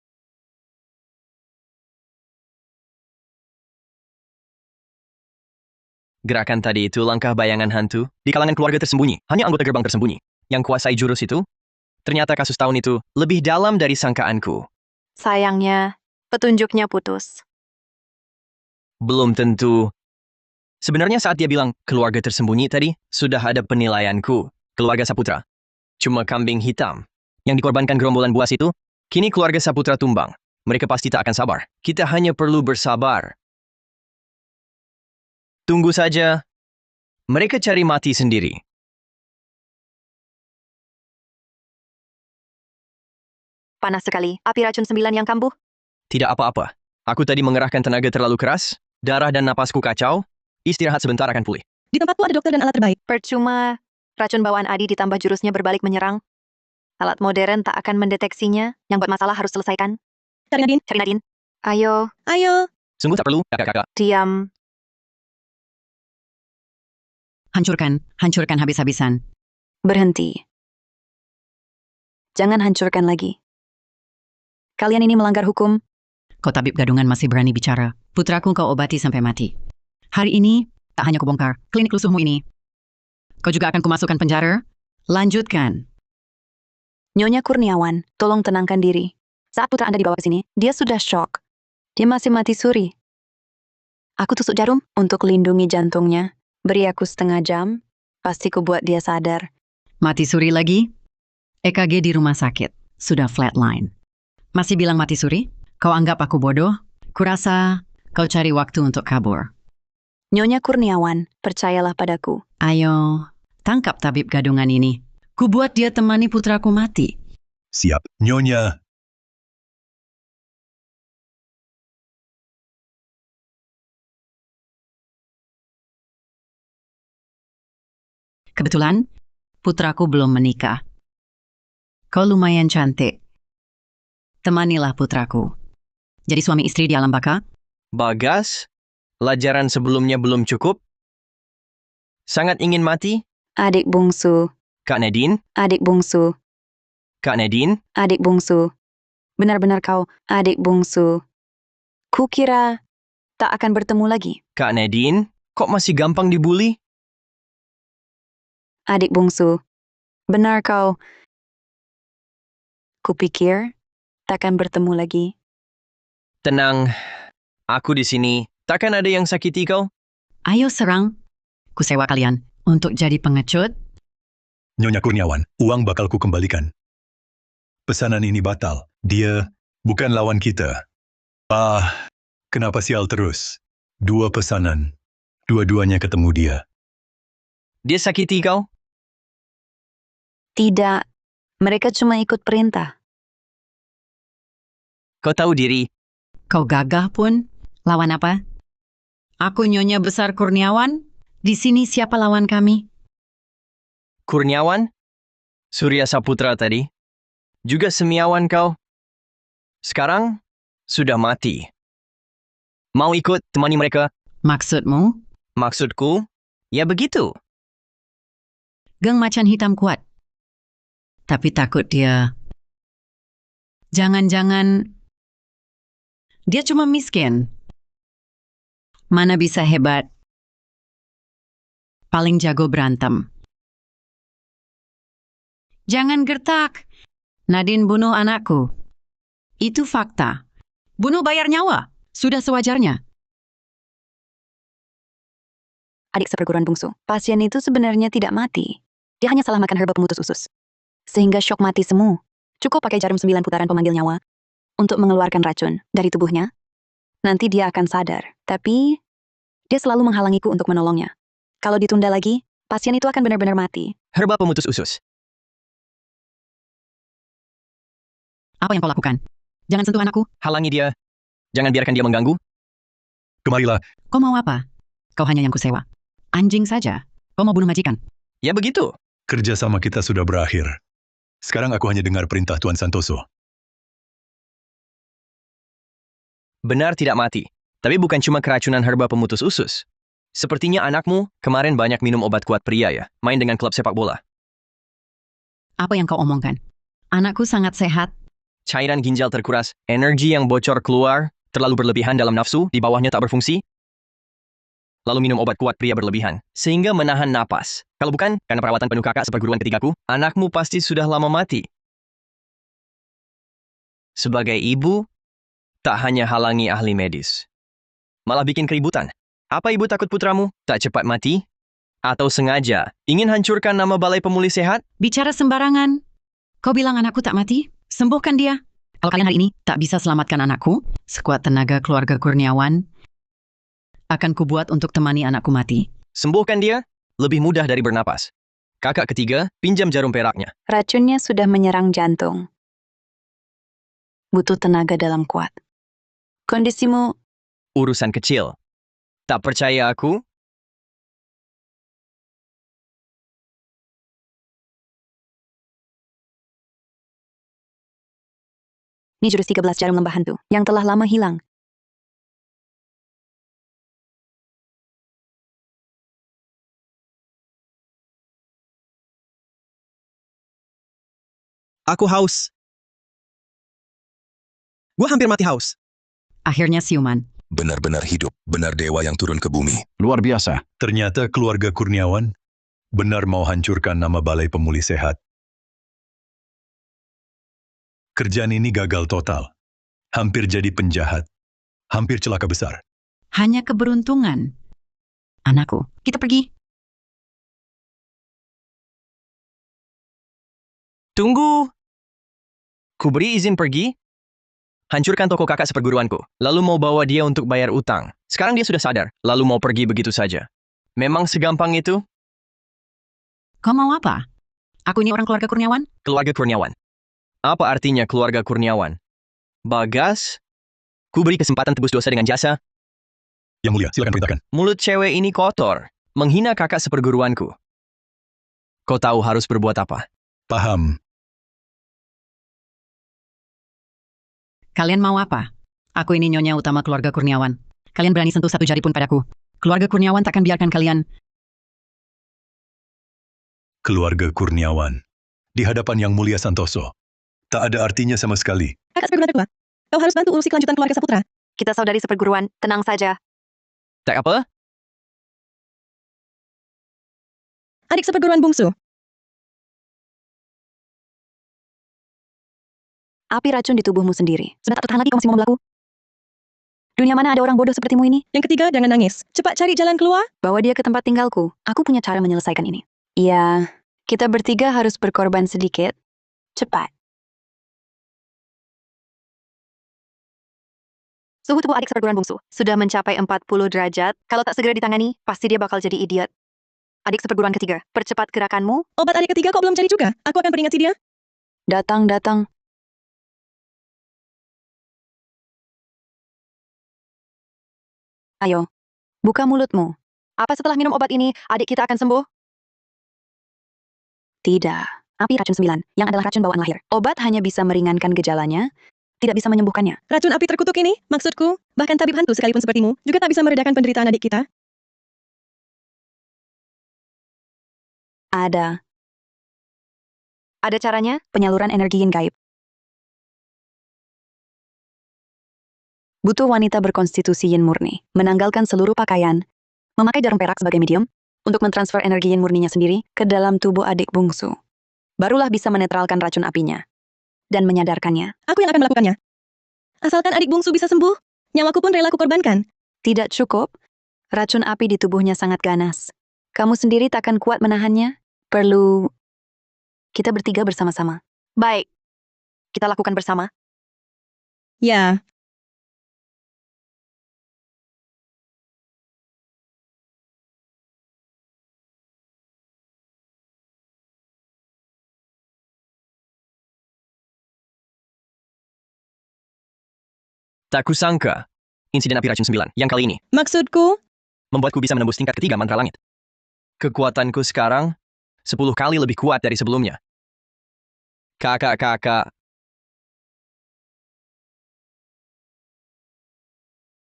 Gerakan tadi itu langkah bayangan hantu di kalangan keluarga tersembunyi. Hanya anggota gerbang tersembunyi yang kuasai jurus itu. Ternyata kasus tahun itu lebih dalam dari sangkaanku. Sayangnya, petunjuknya putus. Belum tentu. Sebenarnya saat dia bilang keluarga tersembunyi tadi, sudah ada penilaianku. Keluarga Saputra. Cuma kambing hitam. Yang dikorbankan gerombolan buas itu, kini keluarga Saputra tumbang. Mereka pasti tak akan sabar. Kita hanya perlu bersabar. Tunggu saja. Mereka cari mati sendiri. Panas sekali. Api racun 9 yang kambuh. Tidak apa-apa. Aku tadi mengerahkan tenaga terlalu keras, darah dan napasku kacau. Istirahat sebentar akan pulih. Di tempatku ada dokter dan alat terbaik. Percuma, racun bawaan Adi ditambah jurusnya berbalik menyerang. Alat modern tak akan mendeteksinya. Yang buat masalah harus selesaikan. Cari Nadine. Cari Nadine. Ayo, Ayo. Sungguh tak perlu, kakak-kakak. diam. Hancurkan habis-habisan. Berhenti. Jangan hancurkan lagi. Kalian ini melanggar hukum. Kau tabib gadungan masih berani bicara. Putraku kau obati sampai mati. Hari ini, tak hanya kubongkar klinik lusuhmu ini. Kau juga akan kumasukkan penjara. Lanjutkan. Nyonya Kurniawan, tolong tenangkan diri. Saat putra Anda dibawa ke sini, dia sudah shock. Dia masih mati suri. Aku tusuk jarum untuk lindungi jantungnya. Beri aku setengah jam, pasti ku buat dia sadar. Mati suri lagi? EKG di rumah sakit. Sudah flatline. Masih bilang mati suri? Kau anggap aku bodoh? Kurasa kau cari waktu untuk kabur. Nyonya Kurniawan, percayalah padaku. Ayo, tangkap tabib gadungan ini. Ku buat dia temani putraku mati. Siap, Nyonya. Kebetulan, putraku belum menikah. Kau lumayan cantik. Temanilah putraku. Jadi suami istri di alam baka? Bagas, pelajaran sebelumnya belum cukup. Sangat ingin mati, Adik bungsu, Kak Nadine. adik bungsu, Kak Nadine, adik bungsu. Benar-benar kau, adik bungsu. Kukira tak akan bertemu lagi. Kak Nadine, kok masih gampang dibully? Adik bungsu, benar kau. Kupikir takkan bertemu lagi. Tenang, aku di sini. Takkan ada yang sakiti kau? Ayo serang. Ku sewa kalian untuk jadi pengecut. Nyonya Kurniawan, uang bakal ku kembalikan. Pesanan ini batal. Dia bukan lawan kita. Kenapa sial terus? 2 pesanan. Dua-duanya ketemu dia. Dia sakiti kau? Tidak, mereka cuma ikut perintah. Kau tahu diri. Kau gagah pun. Lawan apa? Aku Nyonya Besar Kurniawan. Di sini siapa lawan kami? Kurniawan? Surya Saputra tadi? Juga Semiawan kau? Sekarang, sudah mati. Mau ikut temani mereka? Maksudmu? Maksudku, ya begitu. Geng macan hitam kuat. Tapi takut dia. Jangan-jangan dia cuma miskin. Mana bisa hebat. Paling jago berantem. Jangan gertak. Nadine bunuh anakku. Itu fakta. Bunuh bayar nyawa. Sudah sewajarnya. Adik seperguruan bungsu, pasien itu sebenarnya tidak mati. Dia hanya salah makan herba pemutus usus. Sehingga syok mati semu. Cukup pakai jarum 9 putaran pemanggil nyawa untuk mengeluarkan racun dari tubuhnya. Nanti dia akan sadar. Tapi dia selalu menghalangiku untuk menolongnya. Kalau ditunda lagi, pasien itu akan benar-benar mati. Herba pemutus usus. Apa yang kau lakukan? Jangan sentuh anakku. Halangi dia. Jangan biarkan dia mengganggu. Kemarilah, Kau mau apa? Kau hanya yang kusewa. Anjing saja. Kau mau bunuh majikan. Ya begitu. kerjasama kita sudah berakhir. Sekarang aku hanya dengar perintah Tuan Santoso. Benar tidak mati. Tapi bukan cuma keracunan herba pemutus usus. Sepertinya anakmu kemarin banyak minum obat kuat pria ya, main dengan klub sepak bola. Apa yang kau omongkan? Anakku sangat sehat. Cairan ginjal terkuras, energi yang bocor keluar, terlalu berlebihan dalam nafsu, di bawahnya tak berfungsi. Lalu minum obat kuat pria berlebihan, sehingga menahan napas. Kalau bukan, karena perawatan penuh kakak seperguruan ketigaku, anakmu pasti sudah lama mati. Sebagai ibu, tak hanya halangi ahli medis, malah bikin keributan. Apa ibu takut putramu tak cepat mati? Atau sengaja ingin hancurkan nama Balai Pemulih Sehat? Bicara sembarangan. Kau bilang anakku tak mati? Sembuhkan dia. Kalau kalian hari ini tak bisa selamatkan anakku, sekuat tenaga keluarga Kurniawan akan kubuat untuk temani anakku mati. Sembuhkan dia, lebih mudah dari bernapas. Kakak ketiga, pinjam jarum peraknya. Racunnya sudah menyerang jantung. Butuh tenaga dalam kuat. Kondisimu Urusan kecil. Tak percaya aku? ini jurus 13 jarum lembah hantu yang telah lama hilang. Aku haus. Gua hampir mati haus. Akhirnya siuman. Benar-benar hidup, benar dewa yang turun ke bumi. Luar biasa. Ternyata keluarga Kurniawan benar mau hancurkan nama Balai Pemulih Sehat. Kerjaan ini gagal total. Hampir jadi penjahat. Hampir celaka besar. Hanya keberuntungan. Anakku, kita pergi. Tunggu! Ku beri izin pergi? Hancurkan toko kakak seperguruanku, lalu mau bawa dia untuk bayar utang. Sekarang dia sudah sadar, lalu mau pergi begitu saja. Memang segampang itu? Kau mau apa? Aku ini orang keluarga Kurniawan? Keluarga Kurniawan. Apa artinya keluarga Kurniawan? Bagas? Ku beri kesempatan tebus dosa dengan jasa. Yang mulia, silakan perintahkan. Mulut cewek ini kotor, menghina kakak seperguruanku. Kau tahu harus berbuat apa? Paham. Kalian mau apa? Aku ini nyonya utama keluarga Kurniawan. Kalian berani sentuh satu jari pun padaku. Keluarga Kurniawan takkan biarkan kalian. Keluarga Kurniawan. Di hadapan Yang Mulia Santoso. Tak ada artinya sama sekali. Kakak seperguruan kedua, kau harus bantu urusi kelanjutan keluarga Saputra. kita saudari seperguruan, tenang saja. Tak apa? Adik seperguruan bungsu. Api racun di tubuhmu sendiri. Sudah tak tertahan lagi kau masih mau berlaku? Dunia mana ada orang bodoh sepertimu ini? Yang ketiga, jangan nangis. Cepat cari jalan keluar. Bawa dia ke tempat tinggalku. Aku punya cara menyelesaikan ini. Iya, kita bertiga harus berkorban sedikit. Cepat. Suhu tubuh adik seperguruan bungsu sudah mencapai 40 derajat. Kalau tak segera ditangani, pasti dia bakal jadi idiot. Adik seperguruan ketiga, percepat gerakanmu. Obat adik ketiga kok belum cari juga? Aku akan peringati dia. Datang. Ayo, buka mulutmu. Apa setelah minum obat ini, adik kita akan sembuh? Tidak. Api racun 9, yang adalah racun bawaan lahir. Obat hanya bisa meringankan gejalanya, tidak bisa menyembuhkannya. Racun api terkutuk ini, maksudku, bahkan tabib hantu sekalipun sepertimu, juga tak bisa meredakan penderitaan adik kita. Ada caranya, penyaluran energi yin gaib. Butuh wanita berkonstitusi yin murni, menanggalkan seluruh pakaian, memakai jarum perak sebagai medium, untuk mentransfer energi yin murninya sendiri ke dalam tubuh adik bungsu. barulah bisa menetralkan racun apinya dan menyadarkannya. Aku yang akan melakukannya. Asalkan adik bungsu bisa sembuh, nyawaku pun rela kukorbankan. Tidak cukup. Racun api di tubuhnya sangat ganas. Kamu sendiri takkan kuat menahannya. Perlu kita bertiga bersama-sama. Baik. Kita lakukan bersama. Ya, Tak kusangka, insiden api racun 9 yang kali ini maksudku, membuatku bisa menembus tingkat ketiga mantra langit. Kekuatanku sekarang 10 kali lebih kuat dari sebelumnya. Kakak-kakak,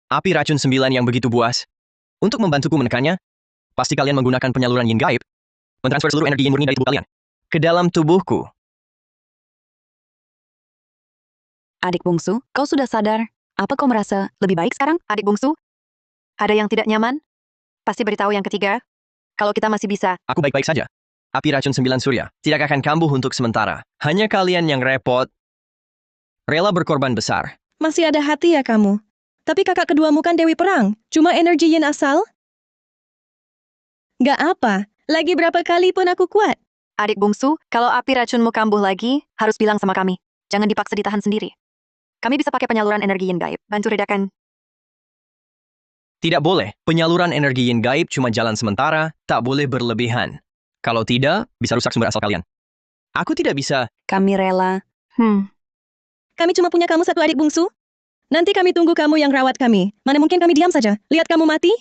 api racun 9 yang begitu buas. Untuk membantuku menekannya, pasti kalian menggunakan penyaluran yin gaib, mentransfer seluruh energi yin murni dari tubuh kalian ke dalam tubuhku. Adik bungsu, kau sudah sadar? Apa kau merasa lebih baik sekarang, adik bungsu? Ada yang tidak nyaman? Pasti beritahu yang ketiga. Kalau kita masih bisa. Aku baik-baik saja. Api racun 9 surya tidak akan kambuh untuk sementara. Hanya kalian yang repot, rela berkorban besar. masih ada hati ya kamu. Tapi kakak keduamu kan Dewi Perang, cuma energi yin asal? Gak apa, lagi berapa kali pun aku kuat. Adik bungsu, kalau api racunmu kambuh lagi, harus bilang sama kami. Jangan dipaksa ditahan sendiri. Kami bisa pakai penyaluran energi yin gaib. Bantu redakan. Tidak boleh. Penyaluran energi yin gaib cuma jalan sementara, tak boleh berlebihan. Kalau tidak, bisa rusak sumber asal kalian. Aku tidak bisa. Kami rela. Kami cuma punya kamu satu adik bungsu. Nanti kami tunggu kamu yang rawat kami. Mana mungkin kami diam saja, lihat kamu mati?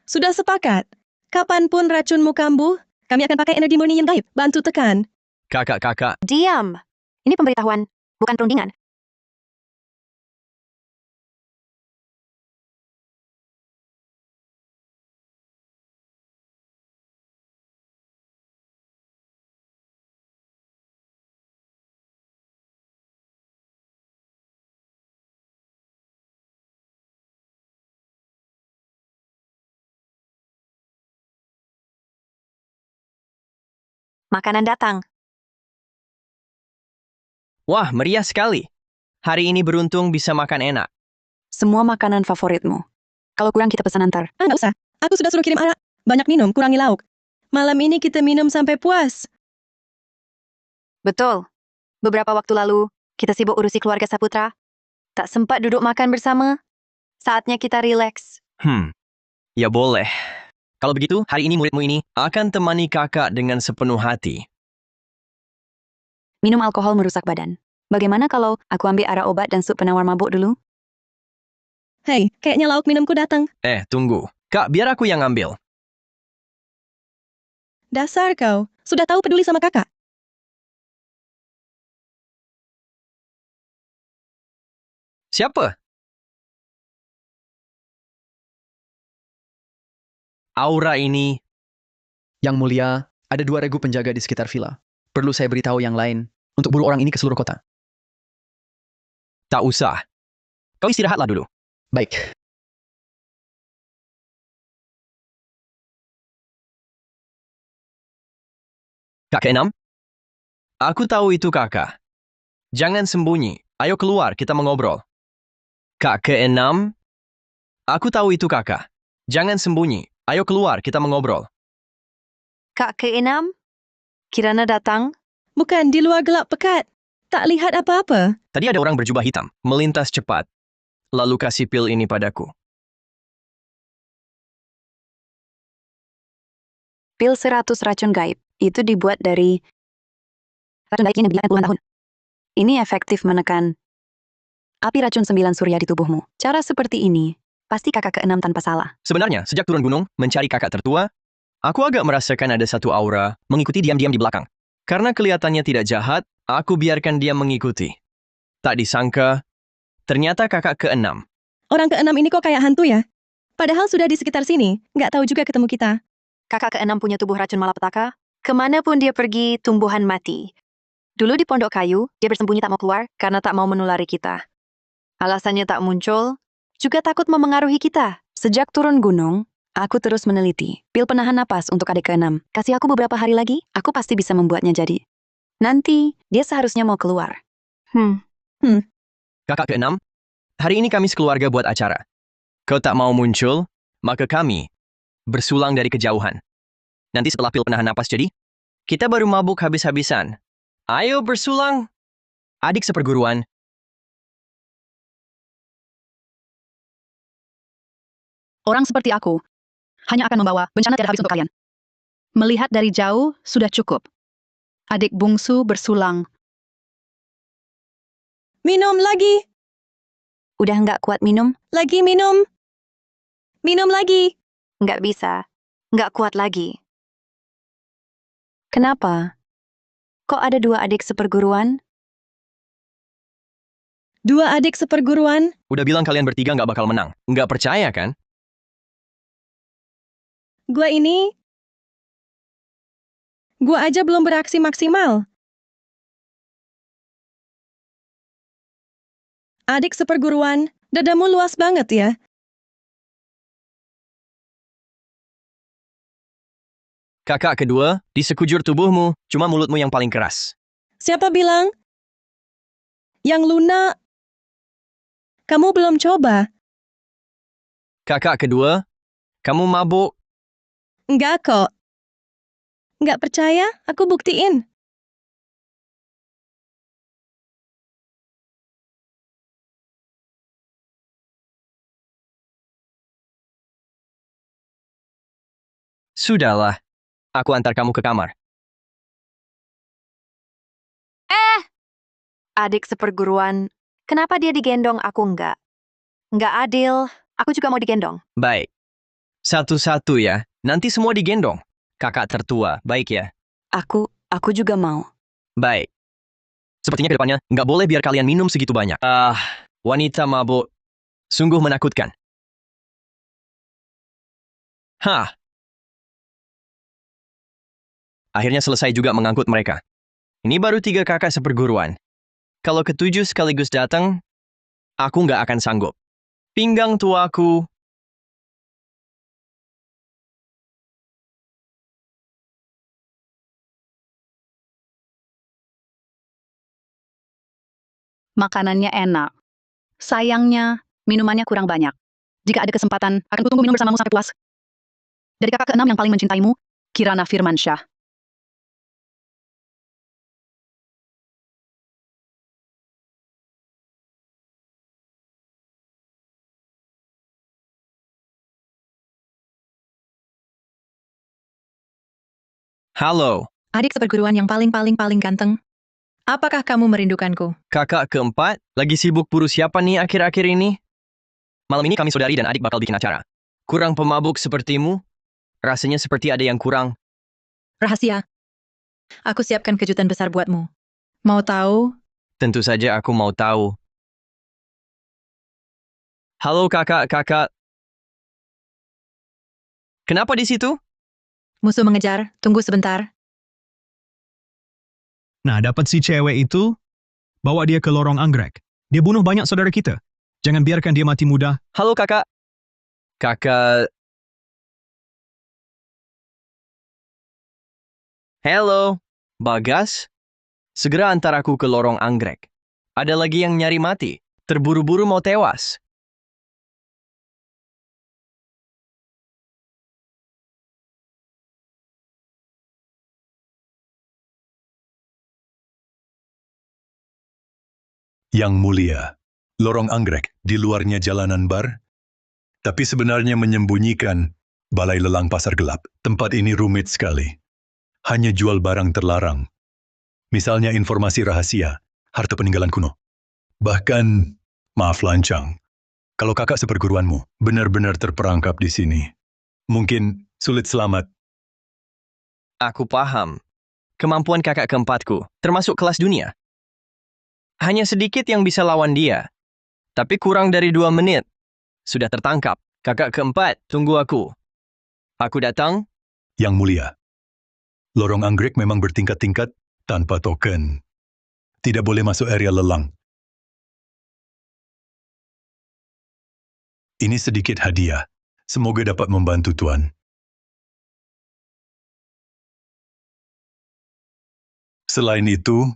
Sudah sepakat. Kapanpun racunmu kambuh, kami akan pakai energi murni yin gaib. Bantu tekan. Kakak-kakak, Diam. Ini pemberitahuan, bukan perundingan. Makanan datang. wah meriah sekali. Hari ini beruntung bisa makan enak. Semua makanan favoritmu. Kalau kurang kita pesan antar. Nggak usah. Aku sudah suruh kirim arak. Banyak minum, kurangi lauk. Malam ini kita minum sampai puas. Betul. Beberapa waktu lalu, kita sibuk urusi keluarga Saputra. Tak sempat duduk makan bersama. Saatnya kita rileks. Ya boleh. Kalau begitu, hari ini muridmu ini akan temani kakak dengan sepenuh hati. Minum alkohol merusak badan. Bagaimana kalau aku ambil arak obat dan sup penawar mabuk dulu? Hei, kayaknya lauk minumku datang. Tunggu. Kak, biar aku yang ambil. Dasar kau, sudah tahu peduli sama kakak. Siapa? Aura ini, Yang mulia, ada 2 regu penjaga di sekitar villa. Perlu saya beritahu yang lain untuk buru orang ini ke seluruh kota. tak usah. Kau istirahatlah dulu. Baik. Kak keenam? Aku tahu itu kakak. Jangan sembunyi. Ayo keluar, kita mengobrol. Kak keenam? Aku tahu itu kakak. Jangan sembunyi. Ayo keluar, kita mengobrol. Kak keenam? Kirana datang? Bukan, di luar gelap pekat. Tak lihat apa-apa. Tadi ada orang berjubah hitam, melintas cepat. Lalu kasih pil ini padaku. Pil 100 racun gaib. Itu dibuat dari racun gaib yang dibiarkan puluhan tahun. Ini efektif menekan api racun 9 surya di tubuhmu. Cara seperti ini, pasti kakak keenam tanpa salah. Sebenarnya, sejak turun gunung, mencari kakak tertua, aku agak merasakan ada satu aura mengikuti diam-diam di belakang. Karena kelihatannya tidak jahat, aku biarkan dia mengikuti. Tak disangka, ternyata kakak keenam. Orang keenam ini kok kayak hantu ya? Padahal sudah di sekitar sini, nggak tahu juga ketemu kita. Kakak keenam punya tubuh racun malapetaka. Kemanapun dia pergi, tumbuhan mati. Dulu di pondok kayu, dia bersembunyi tak mau keluar karena tak mau menulari kita. Alasannya tak muncul, juga takut memengaruhi kita. Sejak turun gunung, aku terus meneliti pil penahan napas untuk adik keenam. Kasih aku beberapa hari lagi, aku pasti bisa membuatnya jadi. Nanti, dia seharusnya mau keluar. Kakak keenam, hari ini kami sekeluarga buat acara. Kau tak mau muncul, maka kami bersulang dari kejauhan. Nanti setelah pil penahan napas jadi, kita baru mabuk habis-habisan. Ayo bersulang. Adik seperguruan, Orang seperti aku hanya akan membawa bencana tiada habis untuk kalian. Melihat dari jauh sudah cukup. Adik bungsu bersulang. Minum lagi. Udah nggak kuat minum? Lagi minum. Minum lagi. Nggak bisa. Nggak kuat lagi. Kenapa? Kok ada 2 adik seperguruan? 2 adik seperguruan. udah bilang kalian bertiga nggak bakal menang. Nggak percaya kan? Gua aja belum beraksi maksimal. Adik seperguruan, dadamu luas banget ya. Kakak kedua, di sekujur tubuhmu, cuma mulutmu yang paling keras. Siapa bilang? Yang Luna, kamu belum coba. Kakak kedua, kamu mabuk. Enggak kok. Enggak percaya? Aku buktiin. Sudahlah, aku antar kamu ke kamar. Adik seperguruan, kenapa dia digendong aku enggak? Nggak adil, aku juga mau digendong. Baik. Satu-satu ya, nanti semua digendong. Kakak tertua, baik ya? Aku juga mau. Baik. Sepertinya ke depannya, nggak boleh biar kalian minum segitu banyak. Wanita mabuk. Sungguh menakutkan. Hah. Akhirnya selesai juga mengangkut mereka. Ini baru 3 kakak seperguruan. Kalau ke-7 sekaligus datang, aku nggak akan sanggup. Pinggang tuaku. Makanannya enak. Sayangnya, minumannya kurang banyak. Jika ada kesempatan, akan kutunggu minum bersamamu sampai puas. Dari kakak ke-6 yang paling mencintaimu, Kirana Firmansyah. Halo, Adik seperguruan yang paling ganteng. Apakah kamu merindukanku? kakak keempat, lagi sibuk buru siapa nih akhir-akhir ini? Malam ini kami saudari dan adik bakal bikin acara. Kurang pemabuk sepertimu? Rasanya seperti ada yang kurang. Rahasia. Aku siapkan kejutan besar buatmu. Mau tahu? Tentu saja aku mau tahu. Halo kakak-kakak. Kenapa di situ? Musuh mengejar, tunggu sebentar. Nah, dapat si cewek itu, bawa dia ke lorong anggrek. Dia bunuh banyak saudara kita. Jangan biarkan dia mati muda. Halo kakak. Kakak. Halo, Bagas. Segera antar aku ke lorong anggrek. Ada lagi yang nyari mati. Terburu-buru mau tewas. Yang mulia, lorong anggrek di luarnya jalanan bar, tapi sebenarnya menyembunyikan balai lelang pasar gelap. Tempat ini rumit sekali. Hanya jual barang terlarang. Misalnya informasi rahasia, harta peninggalan kuno. Bahkan, maaf lancang, kalau kakak seperguruanmu benar-benar terperangkap di sini, mungkin sulit selamat. Aku paham. Kemampuan kakak keempatku, termasuk kelas dunia. Hanya sedikit yang bisa lawan dia. Tapi kurang dari 2 menit. Sudah tertangkap. Kakak keempat, tunggu aku. Aku datang. Yang mulia, lorong anggrek memang bertingkat-tingkat tanpa token. Tidak boleh masuk area lelang. Ini sedikit hadiah. Semoga dapat membantu Tuan. Selain itu,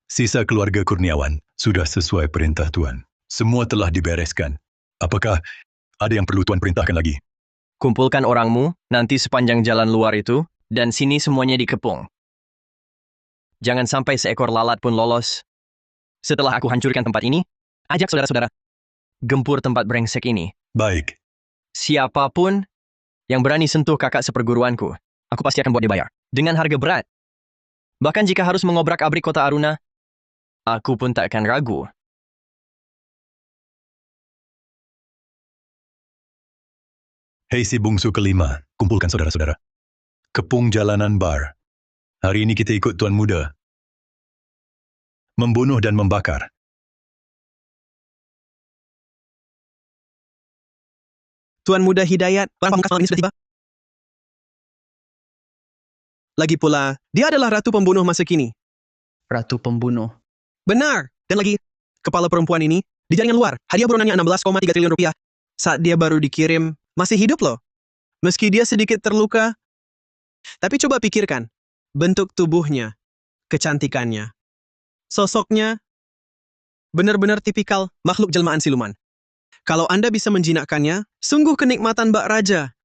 sisa keluarga Kurniawan sudah sesuai perintah Tuan. Semua telah dibereskan. Apakah ada yang perlu Tuan perintahkan lagi? Kumpulkan orangmu, nanti sepanjang jalan luar itu, dan sini semuanya dikepung. Jangan sampai seekor lalat pun lolos. Setelah aku hancurkan tempat ini, ajak saudara-saudara. Gempur tempat brengsek ini. Baik. Siapapun yang berani sentuh kakak seperguruanku, aku pasti akan buat dia bayar. Dengan harga berat. Bahkan jika harus mengobrak-abrik kota Aruna, aku pun tak akan ragu. Hei si bungsu kelima, kumpulkan saudara-saudara. Kepung jalanan bar. Hari ini kita ikut Tuan Muda. Membunuh dan membakar. Tuan Muda Hidayat, orang pamungkas malam ini sudah tiba. Lagi pula, dia adalah ratu pembunuh masa kini. Ratu pembunuh. Benar! Dan lagi, kepala perempuan ini, di jaringan luar, hadiah buronannya 16,3 triliun rupiah. Saat dia baru dikirim, masih hidup loh. Meski dia sedikit terluka, tapi coba pikirkan, bentuk tubuhnya, kecantikannya, sosoknya, benar-benar tipikal makhluk jelmaan siluman. Kalau Anda bisa menjinakkannya, sungguh kenikmatan Mbak Raja.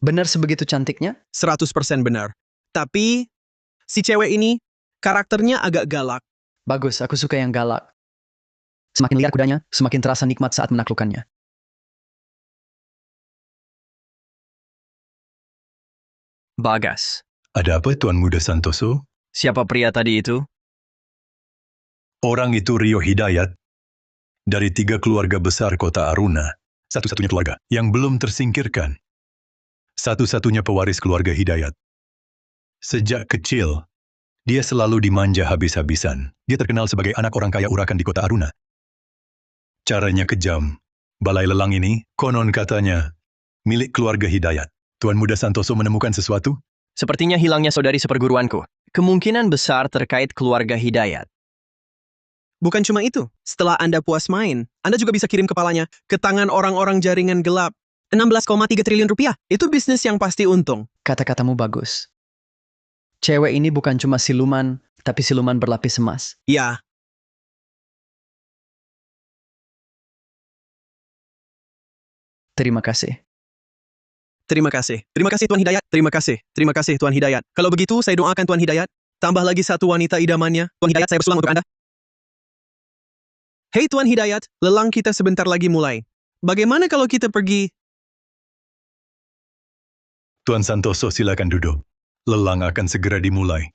Benar sebegitu cantiknya? 100% benar. Tapi, si cewek ini, karakternya agak galak. Bagus, aku suka yang galak. Semakin liar kudanya, semakin terasa nikmat saat menaklukkannya. Bagas. Ada apa Tuan Muda Santoso? Siapa pria tadi itu? Orang itu Rio Hidayat. Dari 3 keluarga besar kota Aruna. Satu-satunya keluarga yang belum tersingkirkan. Satu-satunya pewaris keluarga Hidayat. Sejak kecil, dia selalu dimanja habis-habisan. Dia terkenal sebagai anak orang kaya urakan di kota Aruna. Caranya kejam. Balai lelang ini, konon katanya, milik keluarga Hidayat. Tuan Muda Santoso menemukan sesuatu? Sepertinya hilangnya saudari seperguruanku. Kemungkinan besar terkait keluarga Hidayat. Bukan cuma itu, setelah Anda puas main, Anda juga bisa kirim kepalanya ke tangan orang-orang jaringan gelap. 16,3 triliun rupiah, itu bisnis yang pasti untung. Kata-katamu bagus. Cewek ini bukan cuma siluman, tapi siluman berlapis emas. Ya, Terima kasih. terima kasih. Terima kasih Tuan Hidayat. Terima kasih. Terima kasih Tuan Hidayat. Kalau begitu, saya doakan Tuan Hidayat. Tambah lagi satu wanita idamannya. Tuan Hidayat, saya bersulang untuk Anda. Hei Tuan Hidayat, lelang kita sebentar lagi mulai. Bagaimana kalau kita pergi? Tuan Santoso silakan duduk. Lelang akan segera dimulai.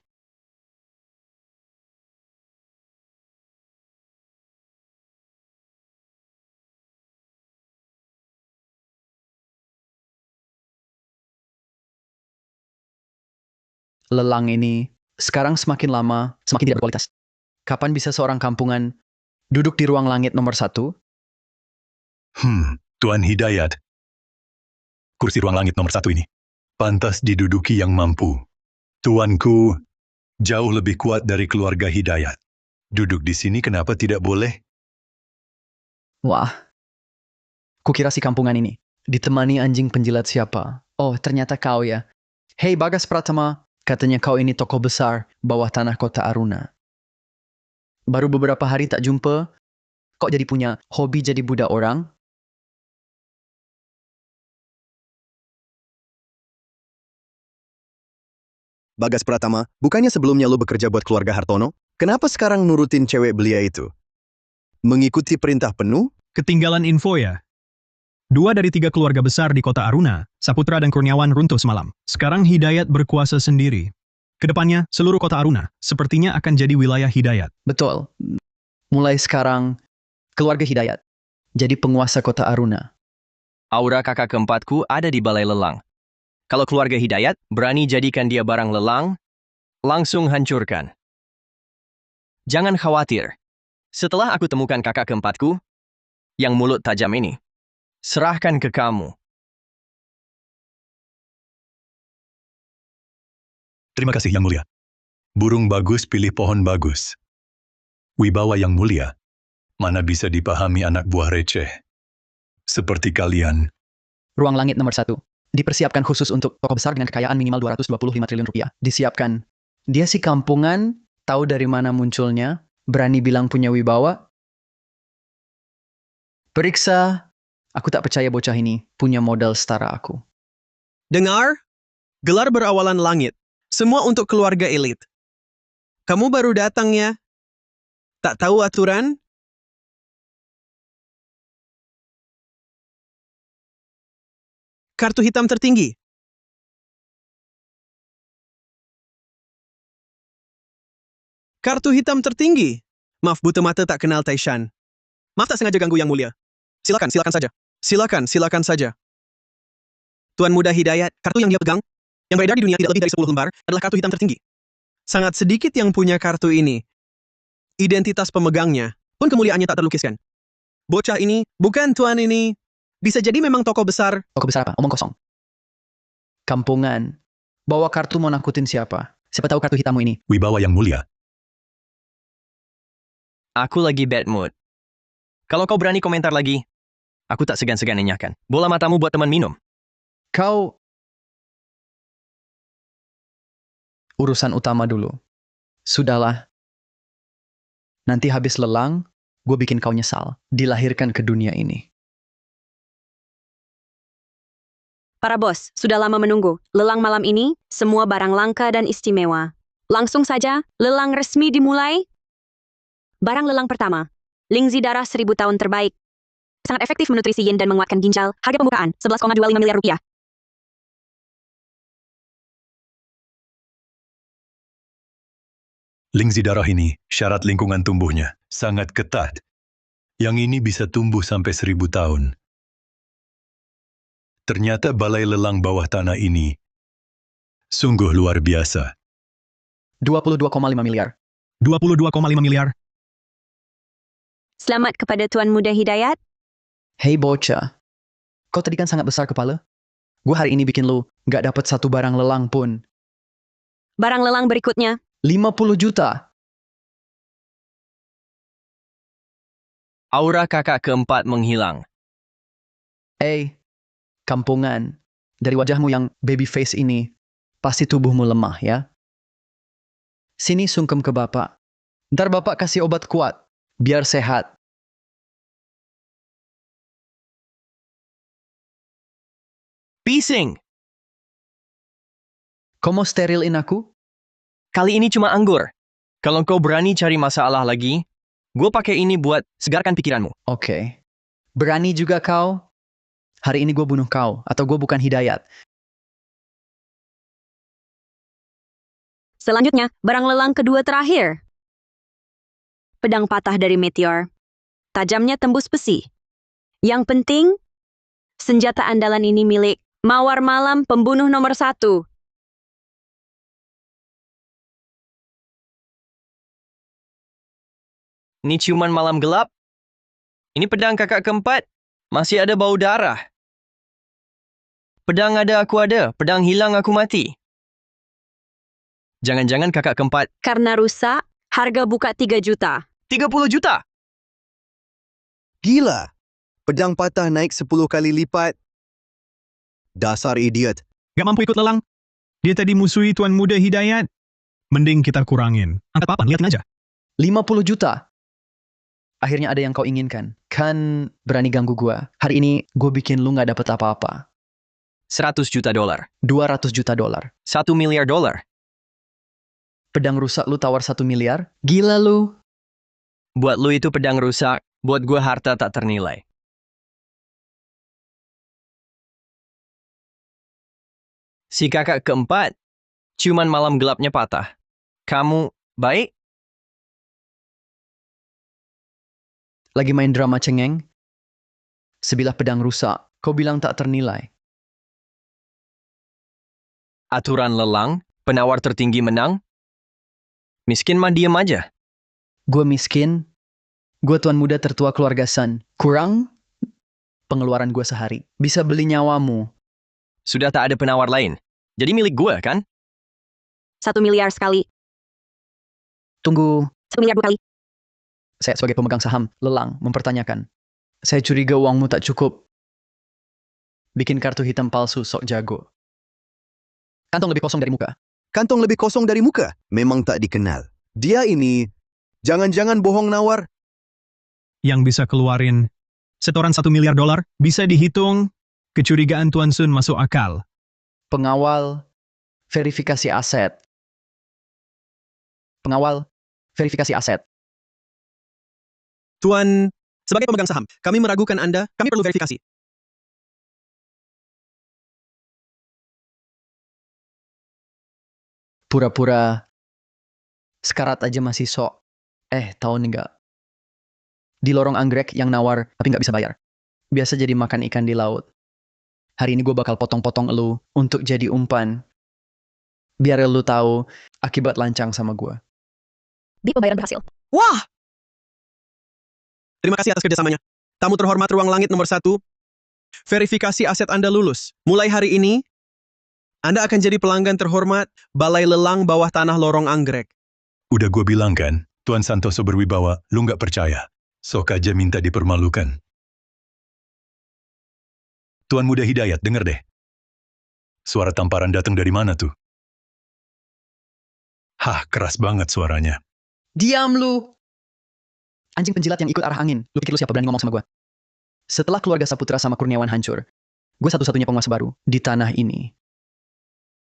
Lelang ini sekarang semakin lama, semakin tidak berkualitas. Kapan bisa seorang kampungan duduk di ruang langit nomor 1? Tuan Hidayat. Kursi ruang langit nomor 1 ini. Pantas diduduki yang mampu. Tuanku jauh lebih kuat dari keluarga Hidayat. Duduk di sini kenapa tidak boleh? Wah, kukira si kampungan ini ditemani anjing penjilat siapa? Oh, ternyata kau ya. Hei Bagas Pratama, katanya kau ini tokoh besar bawah tanah kota Aruna. Baru beberapa hari tak jumpa, kok jadi punya hobi jadi budak orang? Bagas Pratama, bukannya sebelumnya lo bekerja buat keluarga Hartono? Kenapa sekarang nurutin cewek belia itu? Mengikuti perintah penuh? Ketinggalan info ya. 2 dari 3 keluarga besar di kota Aruna, Saputra dan Kurniawan runtuh semalam. Sekarang Hidayat berkuasa sendiri. Kedepannya, seluruh kota Aruna sepertinya akan jadi wilayah Hidayat. Betul. Mulai sekarang, keluarga Hidayat jadi penguasa kota Aruna. Aura kakak keempatku ada di balai lelang. Kalau keluarga Hidayat berani jadikan dia barang lelang, langsung hancurkan. Jangan khawatir. Setelah aku temukan kakak keempatku, yang mulut tajam ini, serahkan ke kamu. Terima kasih Yang Mulia. Burung bagus pilih pohon bagus. Wibawa Yang Mulia, mana bisa dipahami anak buah receh. Seperti kalian. Ruang langit nomor 1. Dipersiapkan khusus untuk tokoh besar dengan kekayaan minimal 225 triliun rupiah. Disiapkan. Dia si kampungan Tahu dari mana munculnya? Berani bilang punya wibawa? Periksa. Aku tak percaya bocah ini punya modal setara aku. Dengar? Gelar berawalan langit. Semua untuk keluarga elit. Kamu baru datang ya? Tak tahu aturan? Kartu hitam tertinggi. Kartu hitam tertinggi. Maaf, buta mata tak kenal Taishan. Maaf tak sengaja ganggu yang mulia. Silakan saja. Silakan saja. Tuan Muda Hidayat, kartu yang dia pegang, yang beredar di dunia tidak lebih dari 10 lembar, adalah kartu hitam tertinggi. Sangat sedikit yang punya kartu ini. Identitas pemegangnya, pun kemuliaannya tak terlukiskan. Bocah ini, bukan tuan ini, bisa jadi memang tokoh besar. Tokoh besar apa? Omong kosong. Kampungan. Bawa kartu mau nakutin siapa? Siapa tahu kartu hitammu ini? Wibawa yang mulia. Aku lagi bad mood. Kalau kau berani komentar lagi, aku tak segan-segan nenyakan. Bola matamu buat teman minum. Kau urusan utama dulu. Sudahlah. Nanti habis lelang, gue bikin kau nyesal. Dilahirkan ke dunia ini. Para bos, sudah lama menunggu. Lelang malam ini, semua barang langka dan istimewa. Langsung saja, lelang resmi dimulai. Barang lelang pertama. Lingzi darah 1000 tahun terbaik. Sangat efektif menutrisi yin dan menguatkan ginjal. Harga pembukaan, 11,25 miliar rupiah. Lingzi darah ini, syarat lingkungan tumbuhnya sangat ketat. Yang ini bisa tumbuh sampai 1000 tahun. Ternyata balai lelang bawah tanah ini sungguh luar biasa. 22,5 miliar. 22,5 miliar. Selamat kepada Tuan Muda Hidayat. Hei bocah, kau tadi kan sangat besar kepala. Gue hari ini bikin lu nggak dapat satu barang lelang pun. Barang lelang berikutnya. 50 juta. Aura kakak keempat menghilang. Kampungan. Dari wajahmu yang baby face ini, pasti tubuhmu lemah ya. Sini sungkem ke bapak. Ntar bapak kasih obat kuat, biar sehat. Pising! Kau mau sterilin aku? Kali ini cuma anggur. Kalau kau berani cari masalah lagi, gue pakai ini buat segarkan pikiranmu. Oke. Berani juga kau? Hari ini gue bunuh kau, atau gue bukan Hidayat. Selanjutnya, barang lelang kedua terakhir. Pedang patah dari meteor. Tajamnya tembus besi. Yang penting, senjata andalan ini milik Mawar Malam, pembunuh nomor 1. Ini ciuman malam gelap. Ini pedang kakak keempat. Masih ada bau darah. Pedang ada, aku ada. Pedang hilang, aku mati. Jangan-jangan kakak keempat. Karena rusak, harga buka 3 juta. 30 juta? Gila. Pedang patah naik 10 kali lipat. Dasar idiot. Gak mampu ikut lelang. Dia tadi musuhi Tuan Muda Hidayat. Mending kita kurangin. Angkat papan, liatin aja. 50 juta. Akhirnya ada yang kau inginkan. Kan berani ganggu gua. Hari ini gue bikin lu gak dapet apa-apa. 100 juta dolar. 200 juta dolar. 1 miliar dolar. Pedang rusak lu tawar 1 miliar? Gila lu. Buat lu itu pedang rusak, buat gua harta tak ternilai. Si kakak keempat, ciuman malam gelapnya patah. Kamu baik? Lagi main drama cengeng? Sebilah pedang rusak, kau bilang tak ternilai. Aturan lelang, penawar tertinggi menang? Miskin mah diem aja. Gue miskin, gue tuan muda tertua keluarga Sun. Kurang pengeluaran gue sehari. Bisa beli nyawamu. Sudah tak ada penawar lain. Jadi milik gua kan? 1 miliar sekali. Tunggu, 1 miliar 2 kali. saya sebagai pemegang saham, lelang, mempertanyakan. Saya curiga uangmu tak cukup. Bikin kartu hitam palsu sok jago. Kantong lebih kosong dari muka. Kantong lebih kosong dari muka. Memang tak dikenal. Dia ini, jangan-jangan bohong nawar. Yang bisa keluarin setoran $1 miliar, bisa dihitung kecurigaan Tuan Sun masuk akal. Pengawal verifikasi aset. Pengawal verifikasi aset. Tuan, sebagai pemegang saham, kami meragukan Anda, kami perlu verifikasi. Pura-pura sekarat aja masih sok. Tahu nih nggak? Di lorong anggrek yang nawar tapi nggak bisa bayar. Biasa jadi makan ikan di laut. Hari ini gue bakal potong-potong elu untuk jadi umpan. Biar lu tahu akibat lancang sama gue. Bi pembayaran berhasil. Wah! Terima kasih atas kerjasamanya. Tamu terhormat Ruang Langit nomor 1. Verifikasi aset Anda lulus. Mulai hari ini, Anda akan jadi pelanggan terhormat Balai Lelang Bawah Tanah Lorong Anggrek. Udah gue bilang kan, Tuan Santoso berwibawa, lu nggak percaya. Sok aja minta dipermalukan. Tuan Muda Hidayat, denger deh. Suara tamparan datang dari mana tuh? Hah, keras banget suaranya. Diam lu! Anjing penjilat yang ikut arah angin. Lu pikir lu siapa berani ngomong sama gue? Setelah keluarga Saputra sama Kurniawan hancur, gue satu-satunya penguasa baru di tanah ini.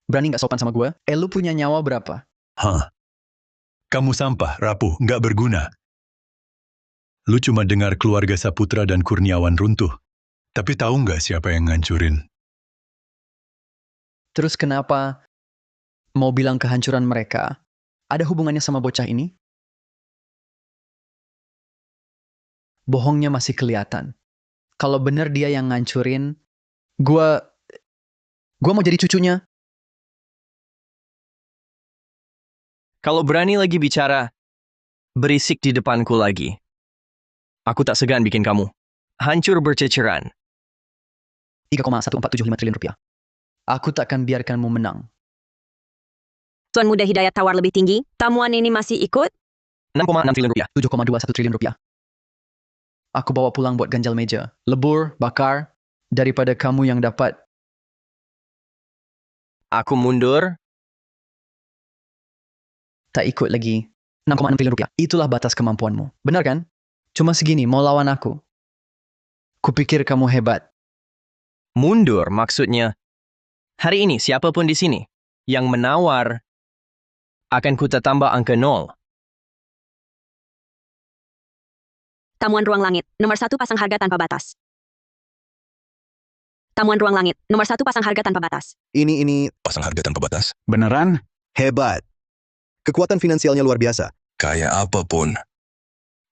Berani nggak sopan sama gue? Lu punya nyawa berapa? Hah? Kamu sampah, rapuh, nggak berguna. Lu cuma dengar keluarga Saputra dan Kurniawan runtuh. Tapi tahu nggak siapa yang ngancurin? Terus kenapa mau bilang kehancuran mereka ada hubungannya sama bocah ini? Bohongnya masih kelihatan. Kalau bener dia yang ngancurin, gue mau jadi cucunya. Kalau berani lagi bicara, berisik di depanku lagi. Aku tak segan bikin kamu hancur berceceran. 3,1475 triliun rupiah. Aku takkan biarkanmu menang. Tuan Muda Hidayat tawar lebih tinggi, tamuan ini masih ikut? 6,6 triliun rupiah. 7,21 triliun rupiah. Aku bawa pulang buat ganjal meja. Lebur, bakar, daripada kamu yang dapat. Aku mundur. Tak ikut lagi. 6,6 triliun rupiah. Itulah batas kemampuanmu. Benar kan? Cuma segini, mau lawan aku. Kupikir kamu hebat. Mundur maksudnya. Hari ini siapapun di sini yang menawar akan ku tambah angka 0. Tamuan Ruang Langit, nomor 1 pasang harga tanpa batas. Tamuan Ruang Langit, nomor 1 pasang harga tanpa batas. Ini Pasang harga tanpa batas. Beneran? hebat. Kekuatan finansialnya luar biasa. Kayak apapun.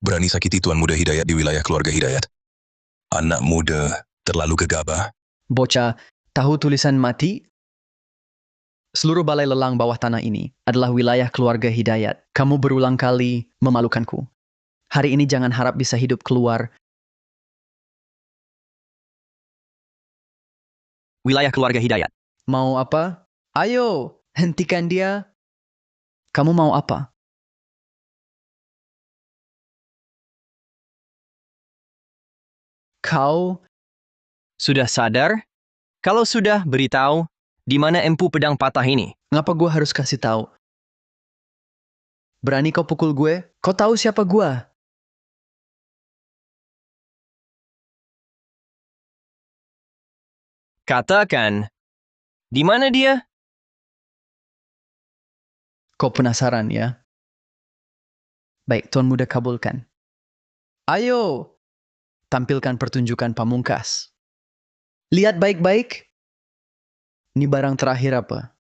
Berani sakiti Tuan Muda Hidayat di wilayah keluarga Hidayat. Anak muda, terlalu gegabah. Bocah, tahu tulisan mati? Seluruh balai lelang bawah tanah ini adalah wilayah keluarga Hidayat. Kamu berulang kali memalukanku. Hari ini jangan harap bisa hidup keluar. Wilayah keluarga Hidayat. Mau apa? Ayo, hentikan dia. Kamu mau apa? Kau Sudah sadar? Kalau sudah, beritahu di mana empu pedang patah ini. ngapa gue harus kasih tahu? Berani kau pukul gue? Kau tahu siapa gue? Katakan, di mana dia? Kau penasaran ya? Baik, Tuan Muda kabulkan. Ayo, tampilkan pertunjukan pamungkas. Lihat baik-baik. Ini barang terakhir apa?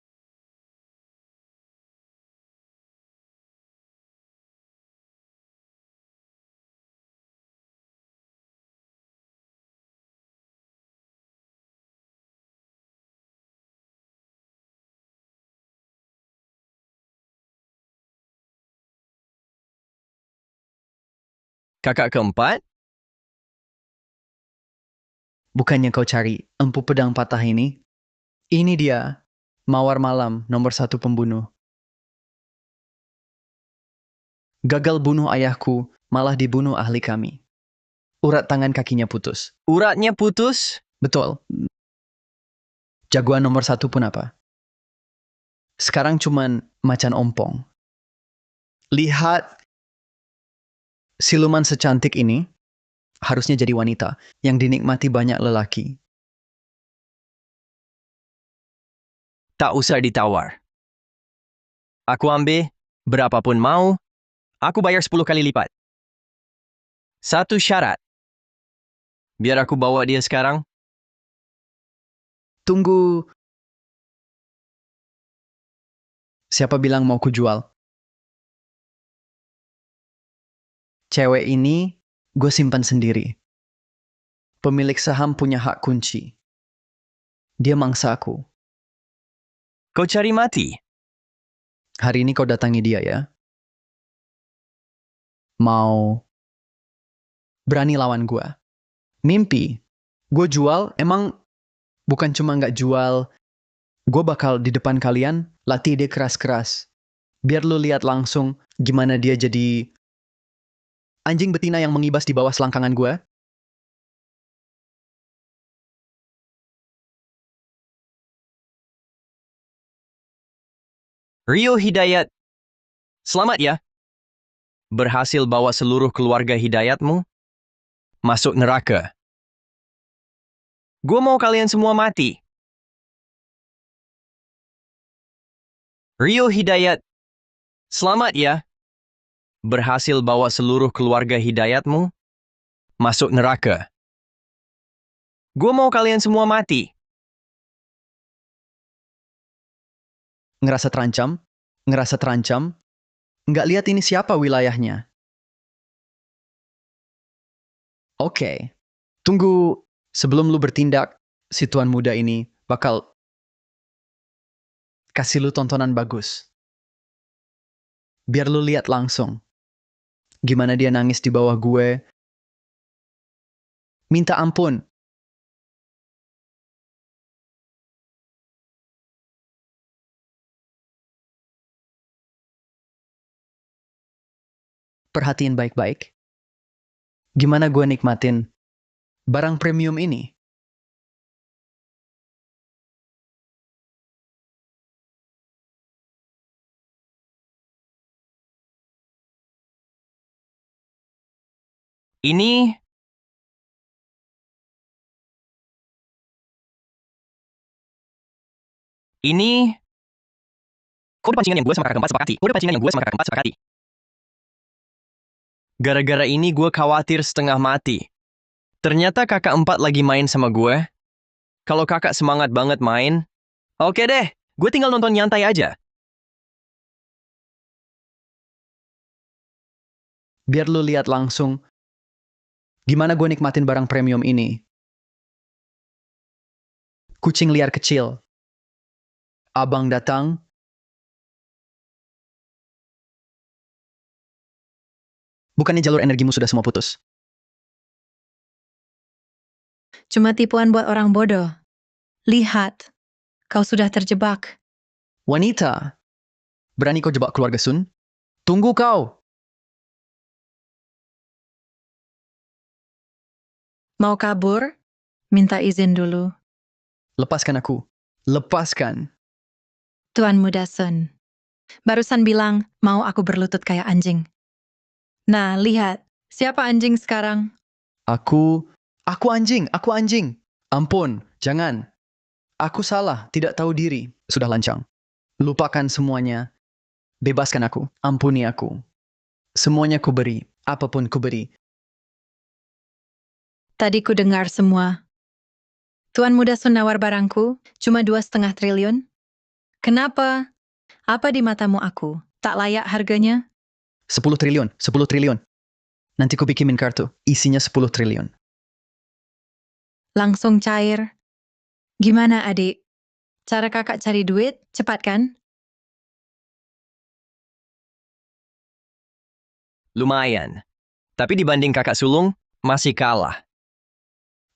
Kakak keempat? Bukannya kau cari empu pedang patah ini? Ini dia, Mawar Malam nomor 1 pembunuh. Gagal bunuh ayahku, malah dibunuh ahli kami. Urat tangan kakinya putus. Uratnya putus? Betul. Jagoan nomor 1 pun apa? Sekarang cuman macan ompong. Lihat, siluman secantik ini harusnya jadi wanita yang dinikmati banyak lelaki. Tak usah ditawar. Aku ambil berapapun mau, aku bayar 10 kali lipat. Satu syarat. Biar aku bawa dia sekarang. Tunggu. Siapa bilang mau kujual? Cewek ini gue simpan sendiri. Pemilik saham punya hak kunci. Dia mangsa aku. Kau cari mati? Hari ini kau datangi dia ya. Mau berani lawan gue. Mimpi. Gue jual, emang bukan cuma nggak jual. Gue bakal di depan kalian latih dia keras-keras. Biar lu lihat langsung gimana dia jadi anjing betina yang mengibas di bawah selangkangan gue. Rio Hidayat. Selamat ya. Berhasil bawa seluruh keluarga Hidayatmu masuk neraka. Gue mau kalian semua mati. Rio Hidayat. Selamat ya. Berhasil bawa seluruh keluarga Hidayatmu masuk neraka. Gue mau kalian semua mati. Ngerasa terancam? Ngerasa terancam? Nggak lihat ini siapa wilayahnya. Oke. Tunggu, sebelum lu bertindak, si tuan muda ini bakal kasih lu tontonan bagus. Biar lu lihat langsung gimana dia nangis di bawah gue. Minta ampun. Perhatiin baik-baik. Gimana gue nikmatin barang premium ini? Ini kode pancingan yang gue sama kakak keempat sepakati. Kode pancingan yang gue sama kakak keempat sepakati. Gara-gara ini gue khawatir setengah mati. Ternyata kakak empat lagi main sama gue. Kalau kakak semangat banget main, oke deh, gue tinggal nonton nyantai aja. Biar lu lihat langsung gimana gue nikmatin barang premium ini. Kucing liar kecil. Abang datang. Bukannya jalur energimu sudah semua putus? Cuma tipuan buat orang bodoh. Lihat, kau sudah terjebak. Wanita, berani kau jebak keluarga Sun? Tunggu kau. Mau kabur? Minta izin dulu. Lepaskan aku. Lepaskan. Tuan Muda Sun. Barusan bilang mau aku berlutut kayak anjing. Nah, lihat. Siapa anjing sekarang? Aku anjing. Ampun, jangan. Aku salah, tidak tahu diri. Sudah lancang. Lupakan semuanya. Bebaskan aku. Ampuni aku. Semuanya ku beri. Apapun ku beri. Tadi ku dengar semua. Tuan Muda Sun nawar barangku cuma 2,5 triliun. Kenapa? Apa di matamu aku? Tak layak harganya? 10 triliun. Nanti ku bikinin kartu. Isinya 10 triliun. Langsung cair. Gimana adik? Cara kakak cari duit, cepat kan? Lumayan. Tapi dibanding kakak sulung, masih kalah.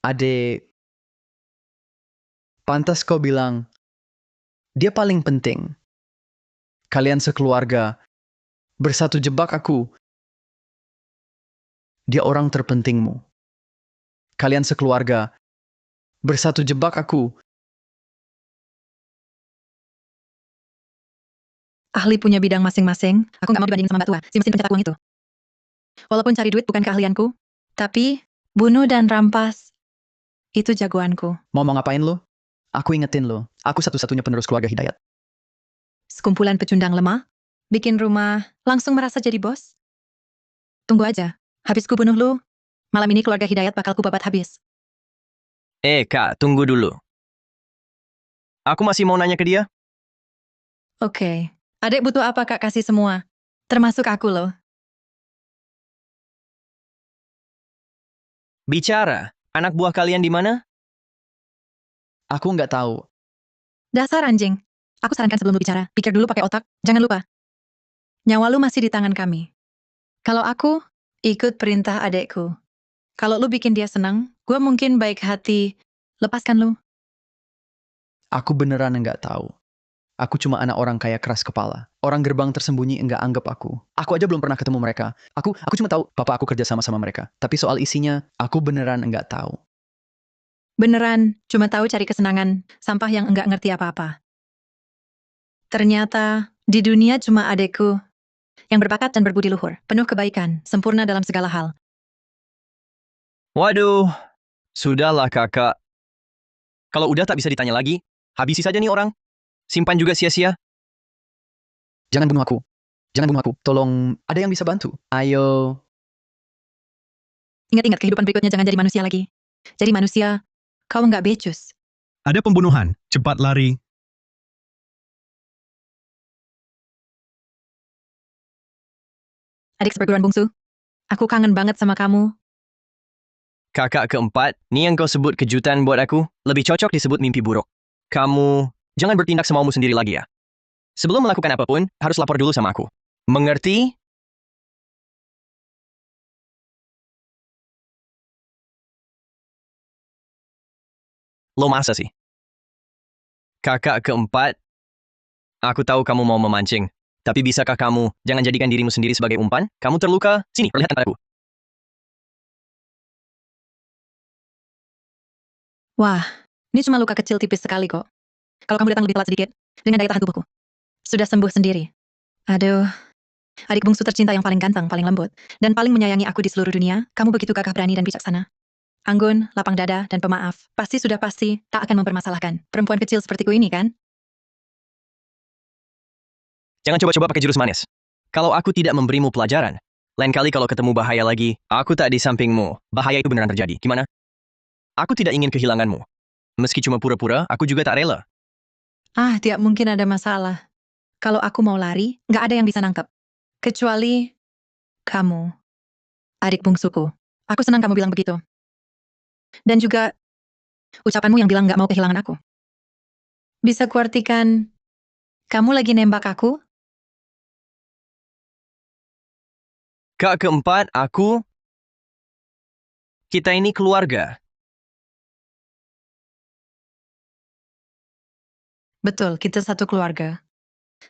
Adik, pantas kau bilang, dia paling penting. Kalian sekeluarga, bersatu jebak aku. Dia orang terpentingmu. Kalian sekeluarga, bersatu jebak aku. ahli punya bidang masing-masing. Aku nggak mau dibandingin sama Mbak Tua, si mesin pencetak uang itu. Walaupun cari duit bukan keahlianku, tapi bunuh dan rampas, itu jagoanku. Mau ngapain lo? Aku ingetin lo, aku satu-satunya penerus keluarga Hidayat. Sekumpulan pecundang lemah, bikin rumah, langsung merasa jadi bos. Tunggu aja, habis ku bunuh lu, malam ini keluarga Hidayat bakal ku babat habis. Kak, tunggu dulu. Aku masih mau nanya ke dia. Oke, adik butuh apa Kak kasih semua, termasuk aku loh. Bicara, anak buah kalian di mana? Aku nggak tahu. Dasar anjing. Aku sarankan sebelum lu bicara, pikir dulu pakai otak, jangan lupa. Nyawa lu masih di tangan kami. Kalau aku, ikut perintah adekku. Kalau lu bikin dia senang, gue mungkin baik hati, lepaskan lu. Aku beneran nggak tahu. Aku cuma anak orang kaya keras kepala. Orang gerbang tersembunyi nggak anggap aku. Aku aja belum pernah ketemu mereka. Aku cuma tahu papa aku kerja sama mereka. Tapi soal isinya, aku beneran nggak tahu. Beneran, cuma tahu cari kesenangan, sampah yang enggak ngerti apa-apa. Ternyata, di dunia cuma adekku, yang berbakat dan berbudi luhur, penuh kebaikan, sempurna dalam segala hal. Waduh, sudahlah kakak. Kalau udah tak bisa ditanya lagi, habisi saja nih orang. Simpan juga sia-sia. Jangan bunuh aku. Jangan bunuh aku. Tolong, ada yang bisa bantu? Ayo. Ingat-ingat kehidupan berikutnya jangan jadi manusia lagi. Jadi manusia, kau nggak becus. Ada pembunuhan, cepat lari. Adik seperguruan bungsu, aku kangen banget sama kamu. Kakak keempat, nih yang kau sebut kejutan buat aku, lebih cocok disebut mimpi buruk. Kamu, jangan bertindak semaumu sendiri lagi ya. Sebelum melakukan apapun, harus lapor dulu sama aku. Mengerti? Lo masa sih? Kakak keempat, aku tahu kamu mau memancing. Tapi bisakah kamu, jangan jadikan dirimu sendiri sebagai umpan? Kamu terluka? Sini, perlihatkan padaku. Wah, ini cuma luka kecil tipis sekali kok. Kalau kamu datang lebih telat sedikit, dengan daya tahan tubuhku, sudah sembuh sendiri. Aduh, adik bungsu tercinta yang paling ganteng, paling lembut, dan paling menyayangi aku di seluruh dunia, kamu begitu gagah berani dan bijaksana. Anggun, lapang dada, dan pemaaf. Pasti tak akan mempermasalahkan. Perempuan kecil sepertiku ini kan? Jangan coba-coba pakai jurus manis. Kalau aku tidak memberimu pelajaran, lain kali kalau ketemu bahaya lagi, aku tak di sampingmu. Bahaya itu beneran terjadi. Gimana? Aku tidak ingin kehilanganmu. Meski cuma pura-pura, aku juga tak rela. Ah, tidak mungkin ada masalah. Kalau aku mau lari, nggak ada yang bisa nangkep. Kecuali kamu, adik bungsuku. Aku senang kamu bilang begitu. Dan juga ucapanmu yang bilang nggak mau kehilangan aku. Bisa kuartikan, kamu lagi nembak aku? Kak keempat, kita ini keluarga. Betul, kita satu keluarga.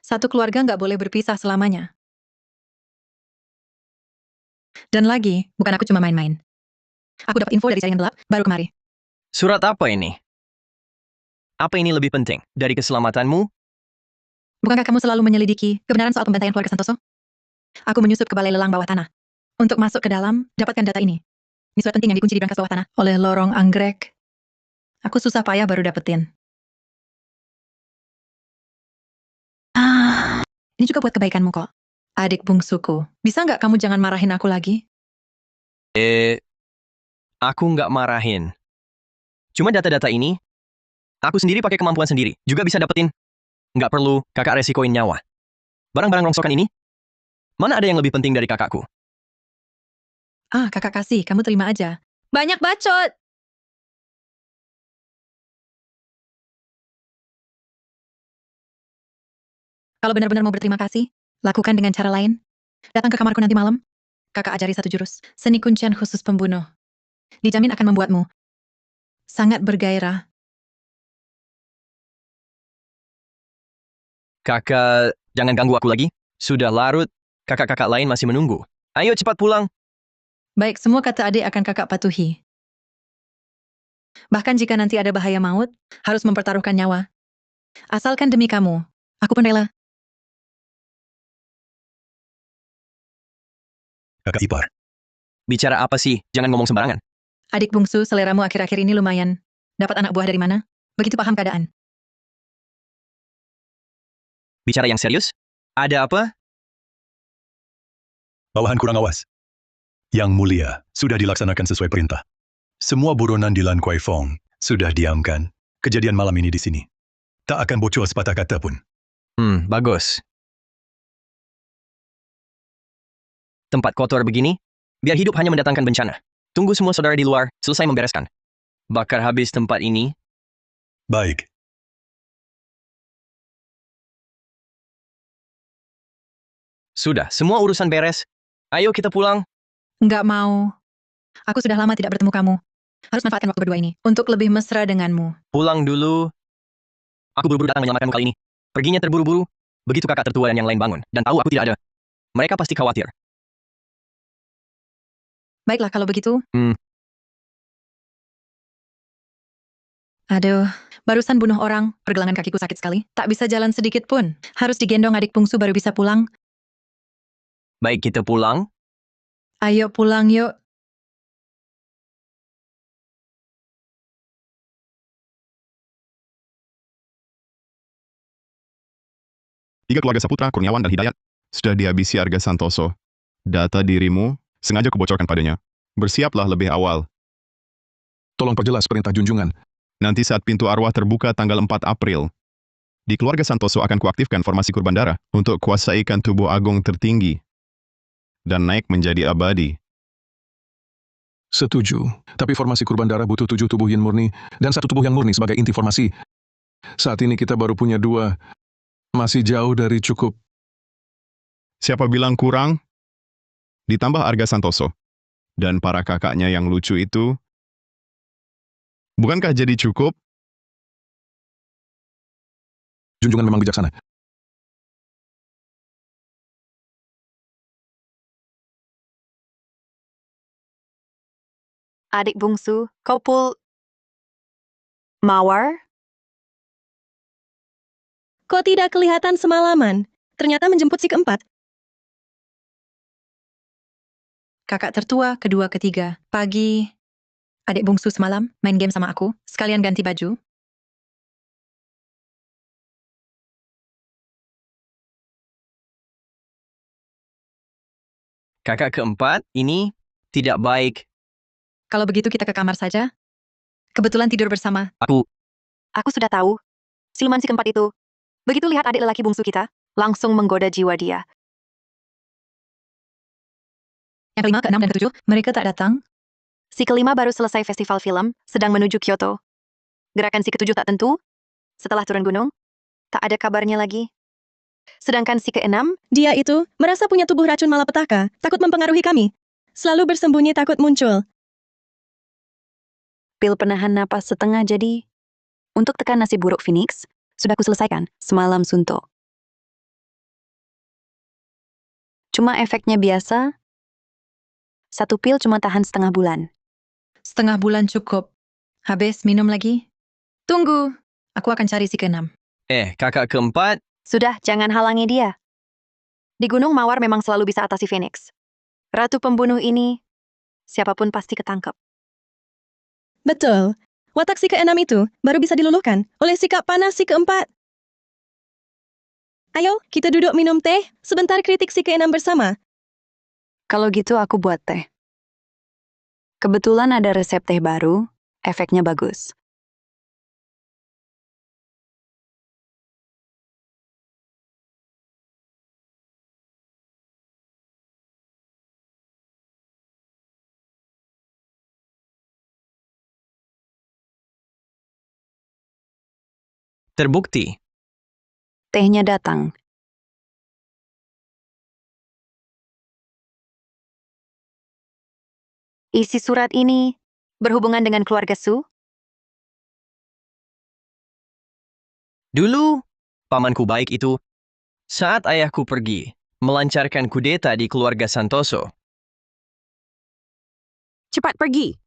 Satu keluarga nggak boleh berpisah selamanya. Dan lagi, bukan aku cuma main-main. Aku dapat info dari jaringan gelap, baru kemari. Surat apa ini? Apa ini lebih penting dari keselamatanmu? Bukankah kamu selalu menyelidiki kebenaran soal pembantaian keluarga Santoso? Aku menyusup ke balai lelang bawah tanah. Untuk masuk ke dalam, dapatkan data ini. Ini surat penting yang dikunci di brankas bawah tanah oleh lorong anggrek. Aku susah payah baru dapetin. Ini juga buat kebaikanmu kok. Adik bungsuku. Bisa nggak kamu jangan marahin aku lagi? Aku nggak marahin. Cuma data-data ini, aku sendiri pakai kemampuan sendiri. Juga bisa dapetin. Nggak perlu kakak resikoin nyawa. Barang-barang rongsokan ini, mana ada yang lebih penting dari kakakku? Ah, kakak kasih, kamu terima aja. Banyak bacot! Kalau benar-benar mau berterima kasih, lakukan dengan cara lain. Datang ke kamarku nanti malam. Kakak ajari satu jurus, seni kuncian khusus pembunuh. Dijamin akan membuatmu sangat bergairah. Kakak, jangan ganggu aku lagi. Sudah larut, kakak-kakak lain masih menunggu. Ayo cepat pulang. Baik, semua kata adik akan kakak patuhi. Bahkan jika nanti ada bahaya maut, harus mempertaruhkan nyawa. Asalkan demi kamu, aku pun rela. kakak ipar. Bicara apa sih? Jangan ngomong sembarangan. Adik bungsu, seleramu akhir-akhir ini lumayan. Dapat anak buah dari mana? Begitu paham keadaan. Bicara yang serius? Ada apa? Bawahan kurang awas. Yang mulia, sudah dilaksanakan sesuai perintah. Semua buronan di Lan Kwai Fong sudah diamkan. Kejadian malam ini di sini. Tak akan bocor sepatah kata pun. Bagus. Tempat kotor begini, biar hidup hanya mendatangkan bencana. Tunggu semua saudara di luar, selesai membereskan. Bakar habis tempat ini. Baik. Sudah, semua urusan beres. Ayo kita pulang. Nggak mau. Aku sudah lama tidak bertemu kamu. Harus manfaatkan waktu berdua ini untuk lebih mesra denganmu. Pulang dulu. Aku buru-buru datang menyelamatkanmu kali ini. Perginya terburu-buru. Begitu kakak tertua dan yang lain bangun. Dan tahu aku tidak ada. Mereka pasti khawatir. Baiklah kalau begitu. Aduh, barusan bunuh orang. Pergelangan kakiku sakit sekali. Tak bisa jalan sedikit pun. Harus digendong adik bungsu baru bisa pulang. Baik kita pulang. Ayo pulang yuk. Tiga keluarga Saputra, Kurniawan, dan Hidayat sudah dihabisi Arga Santoso. Data dirimu sengaja kubocorkan padanya. Bersiaplah lebih awal. Tolong perjelas perintah junjungan. Nanti saat pintu arwah terbuka tanggal 4 April, di keluarga Santoso akan kuaktifkan formasi kurban darah untuk kuasaikan tubuh agung tertinggi dan naik menjadi abadi. Setuju. Tapi formasi kurban darah butuh 7 tubuh yin murni dan 1 tubuh yang murni sebagai inti formasi. Saat ini kita baru punya 2. Masih jauh dari cukup. Siapa bilang kurang? Ditambah Arga Santoso dan para kakaknya yang lucu itu, bukankah jadi cukup? Junjungan memang bijaksana. Adik bungsu, kau Mawar? Kok tidak kelihatan semalaman? Ternyata menjemput si keempat. Kakak tertua, kedua, ketiga. Pagi, adik bungsu semalam main game sama aku. Sekalian ganti baju. Kakak keempat, ini tidak baik. Kalau begitu kita ke kamar saja. Kebetulan tidur bersama. Aku sudah tahu. Siluman si keempat itu. Begitu lihat adik lelaki bungsu kita, langsung menggoda jiwa dia. Yang kelima, keenam, dan ketujuh, mereka tak datang. Si kelima baru selesai festival film, sedang menuju Kyoto. Gerakan si ketujuh tak tentu. Setelah turun gunung, tak ada kabarnya lagi. Sedangkan si keenam, Dia itu merasa punya tubuh racun malapetaka, takut mempengaruhi kami. Selalu bersembunyi takut muncul. pil penahan napas setengah jadi. Untuk tekan nasi buruk Phoenix, sudah kuselesaikan semalam suntuk. Cuma efeknya biasa. 1 pil cuma tahan setengah bulan. Setengah bulan cukup. Habis minum lagi. Tunggu, aku akan cari si keenam. Kakak keempat, Sudah, jangan halangi dia. Di Gunung Mawar memang selalu bisa atasi Phoenix. Ratu pembunuh ini, siapapun pasti ketangkep. Betul. Watak si keenam itu baru bisa diluluhkan oleh sikap panas si keempat. Ayo, kita duduk minum teh, sebentar kritik si keenam bersama. Kalau gitu aku buat teh. Kebetulan ada resep teh baru, efeknya bagus. terbukti. Tehnya datang. Isi surat ini berhubungan dengan keluarga Su? Dulu, pamanku baik itu, saat ayahku pergi, melancarkan kudeta di keluarga Santoso. Cepat pergi.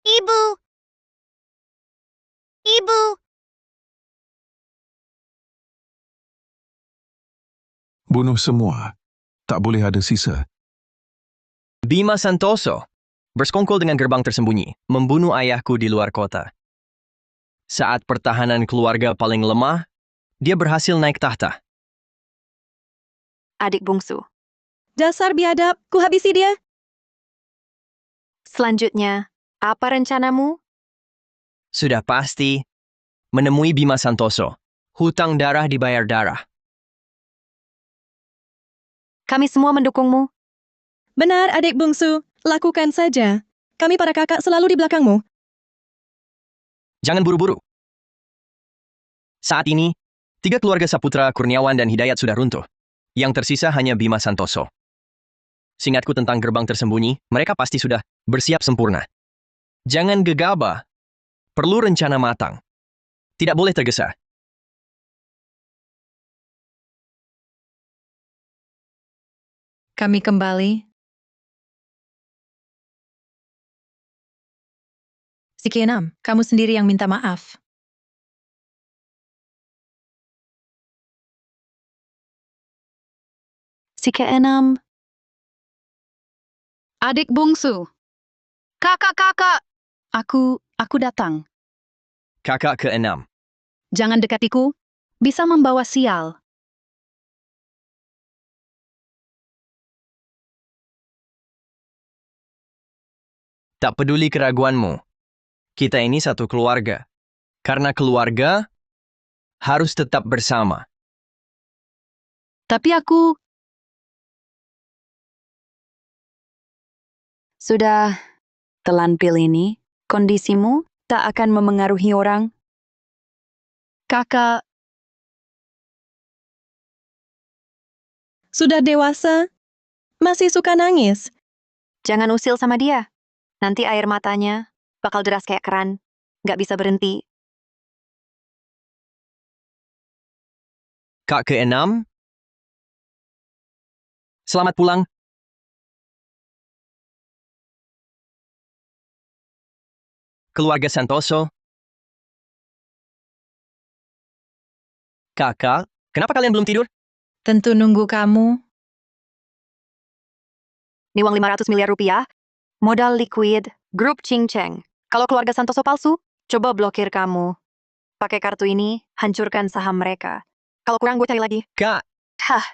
Ibu! Ibu! Bunuh semua. Tak boleh ada sisa. Bima Santoso bersekongkol dengan gerbang tersembunyi, membunuh ayahku di luar kota. Saat pertahanan keluarga paling lemah, dia berhasil naik tahta. Adik bungsu. Dasar biadab, ku habisi dia. Selanjutnya, apa rencanamu? Sudah pasti, menemui Bima Santoso. Hutang darah dibayar darah. Kami semua mendukungmu. Benar, adik bungsu. Lakukan saja. Kami para kakak selalu di belakangmu. Jangan buru-buru. Saat ini, 3 keluarga Saputra, Kurniawan, dan Hidayat sudah runtuh. Yang tersisa hanya Bima Santoso. Seingatku tentang gerbang tersembunyi, mereka pasti sudah bersiap sempurna. Jangan gegabah. Perlu rencana matang. Tidak boleh tergesa. Kami kembali. Si keenam, kamu sendiri yang minta maaf. Si keenam. Adik bungsu. Kakak-kakak. Aku datang. Kakak ke-6. Jangan dekatiku. Bisa membawa sial. Tak peduli keraguanmu. Kita ini satu keluarga. Karena keluarga harus tetap bersama. Tapi aku... Sudah telan pil ini, kondisimu tak akan memengaruhi orang. Kakak, Sudah dewasa, masih suka nangis. Jangan usil sama dia. Nanti air matanya bakal deras kayak keran. Nggak bisa berhenti. Kak ke-6. Selamat pulang. Keluarga Santoso. Kakak, kenapa kalian belum tidur? Tentu nunggu kamu. Ini uang 500 miliar rupiah, modal liquid, grup Ching Cheng. Kalau keluarga Santoso palsu, coba blokir kamu. Pakai kartu ini, hancurkan saham mereka. Kalau kurang, gue cari lagi. Kak, Hah,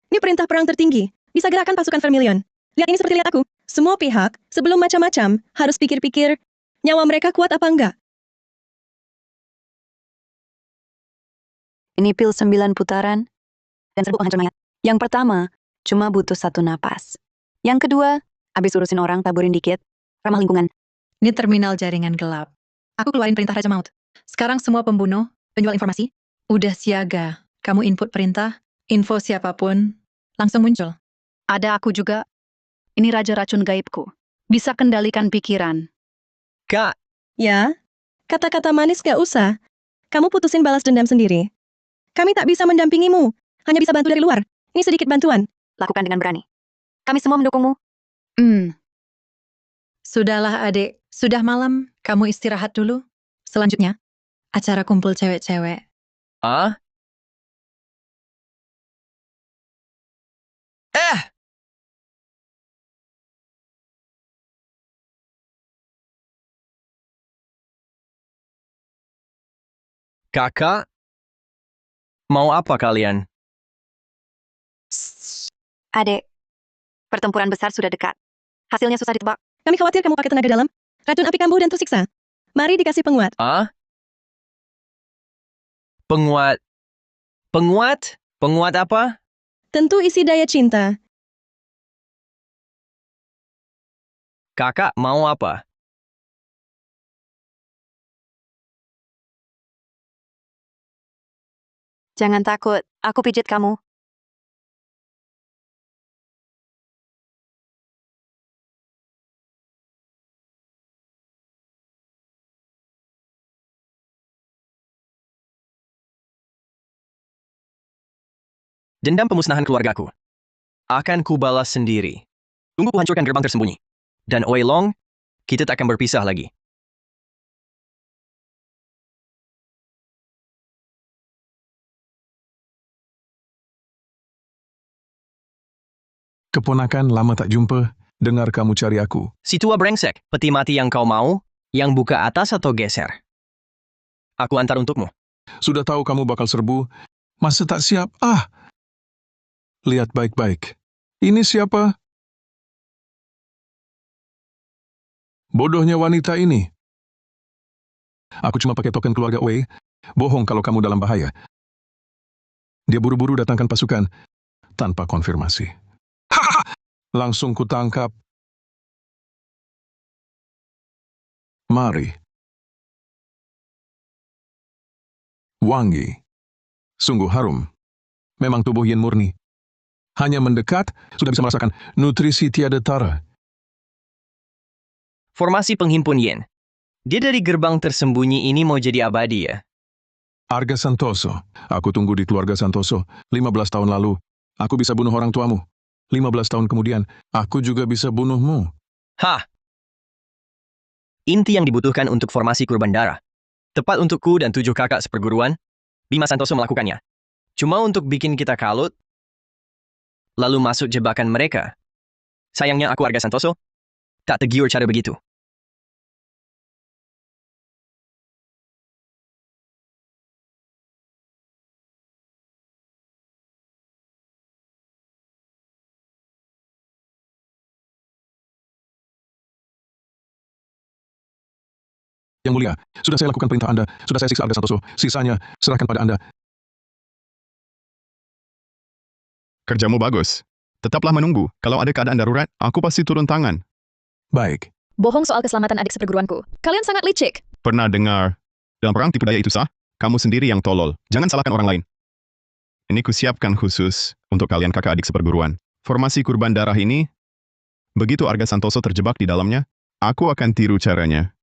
Ini perintah perang tertinggi. Bisa gerakan pasukan Vermilion. Lihat ini seperti lihat aku. Semua pihak, sebelum macam-macam, harus pikir-pikir nyawa mereka kuat apa enggak. ini pil 9 putaran dan serbuk penghancur mayat. Yang pertama, cuma butuh 1 napas. Yang kedua, abis urusin orang taburin dikit, ramah lingkungan. Ini terminal jaringan gelap. Aku keluarin perintah Raja Maut. Sekarang semua pembunuh, penjual informasi, udah siaga. Kamu input perintah, info siapapun, langsung muncul. ada aku juga. Ini raja racun gaibku. Bisa kendalikan pikiran. Kak, Ya, kata-kata manis gak usah. Kamu putusin balas dendam sendiri. Kami tak bisa mendampingimu. Hanya bisa bantu dari luar. Ini sedikit bantuan. Lakukan dengan berani. Kami semua mendukungmu. Sudahlah adik, sudah malam, kamu istirahat dulu. Selanjutnya, acara kumpul cewek-cewek. ah? Kakak, mau apa kalian? Adek, pertempuran besar sudah dekat. Hasilnya susah ditebak. Kami khawatir kamu pakai tenaga dalam, racun api kambuh dan tersiksa. Mari dikasih penguat. Ah? Penguat. Penguat? Penguat apa? Tentu isi daya cinta. Kakak mau apa? Jangan takut, aku pijit kamu. Dendam pemusnahan keluargaku. Akan kubalas sendiri. Tunggu kuhancurkan gerbang tersembunyi. Dan Oi Long, kita tak akan berpisah lagi. keponakan lama tak jumpa, dengar kamu cari aku. Si tua brengsek, peti mati yang kau mau, yang buka atas atau geser? Aku antar untukmu. Sudah tahu kamu bakal serbu, masa tak siap? Lihat baik-baik. Ini siapa? Bodohnya wanita ini. Aku cuma pakai token keluarga Wei. Bohong kalau kamu dalam bahaya. Dia buru-buru datangkan pasukan tanpa konfirmasi. Langsung kutangkap. Mari. Wangi. Sungguh harum. Memang tubuh Yin murni. Hanya mendekat, sudah bisa merasakan nutrisi tiada tara. Formasi penghimpun Yin. Dia dari gerbang tersembunyi ini mau jadi abadi ya? Arga Santoso. Aku tunggu di keluarga Santoso. 15 tahun lalu, aku bisa bunuh orang tuamu. 15 tahun kemudian, aku juga bisa bunuhmu. Hah! Inti yang dibutuhkan untuk formasi kurban darah. Tepat untukku dan 7 kakak seperguruan, Bima Santoso melakukannya. Cuma untuk bikin kita kalut, lalu masuk jebakan mereka. Sayangnya aku Arga Santoso, tak tergiur cara begitu. Yang mulia, sudah saya lakukan perintah Anda, sudah saya siksa Arga Santoso, sisanya serahkan pada Anda. Kerjamu bagus. Tetaplah menunggu. Kalau ada keadaan darurat, aku pasti turun tangan. Baik. Bohong soal keselamatan adik seperguruanku. Kalian sangat licik. Pernah dengar, dalam perang tipu daya itu sah? Kamu sendiri yang tolol. Jangan salahkan orang lain. Ini kusiapkan khusus untuk kalian kakak adik seperguruan. Formasi kurban darah ini, begitu Arga Santoso terjebak di dalamnya, aku akan tiru caranya.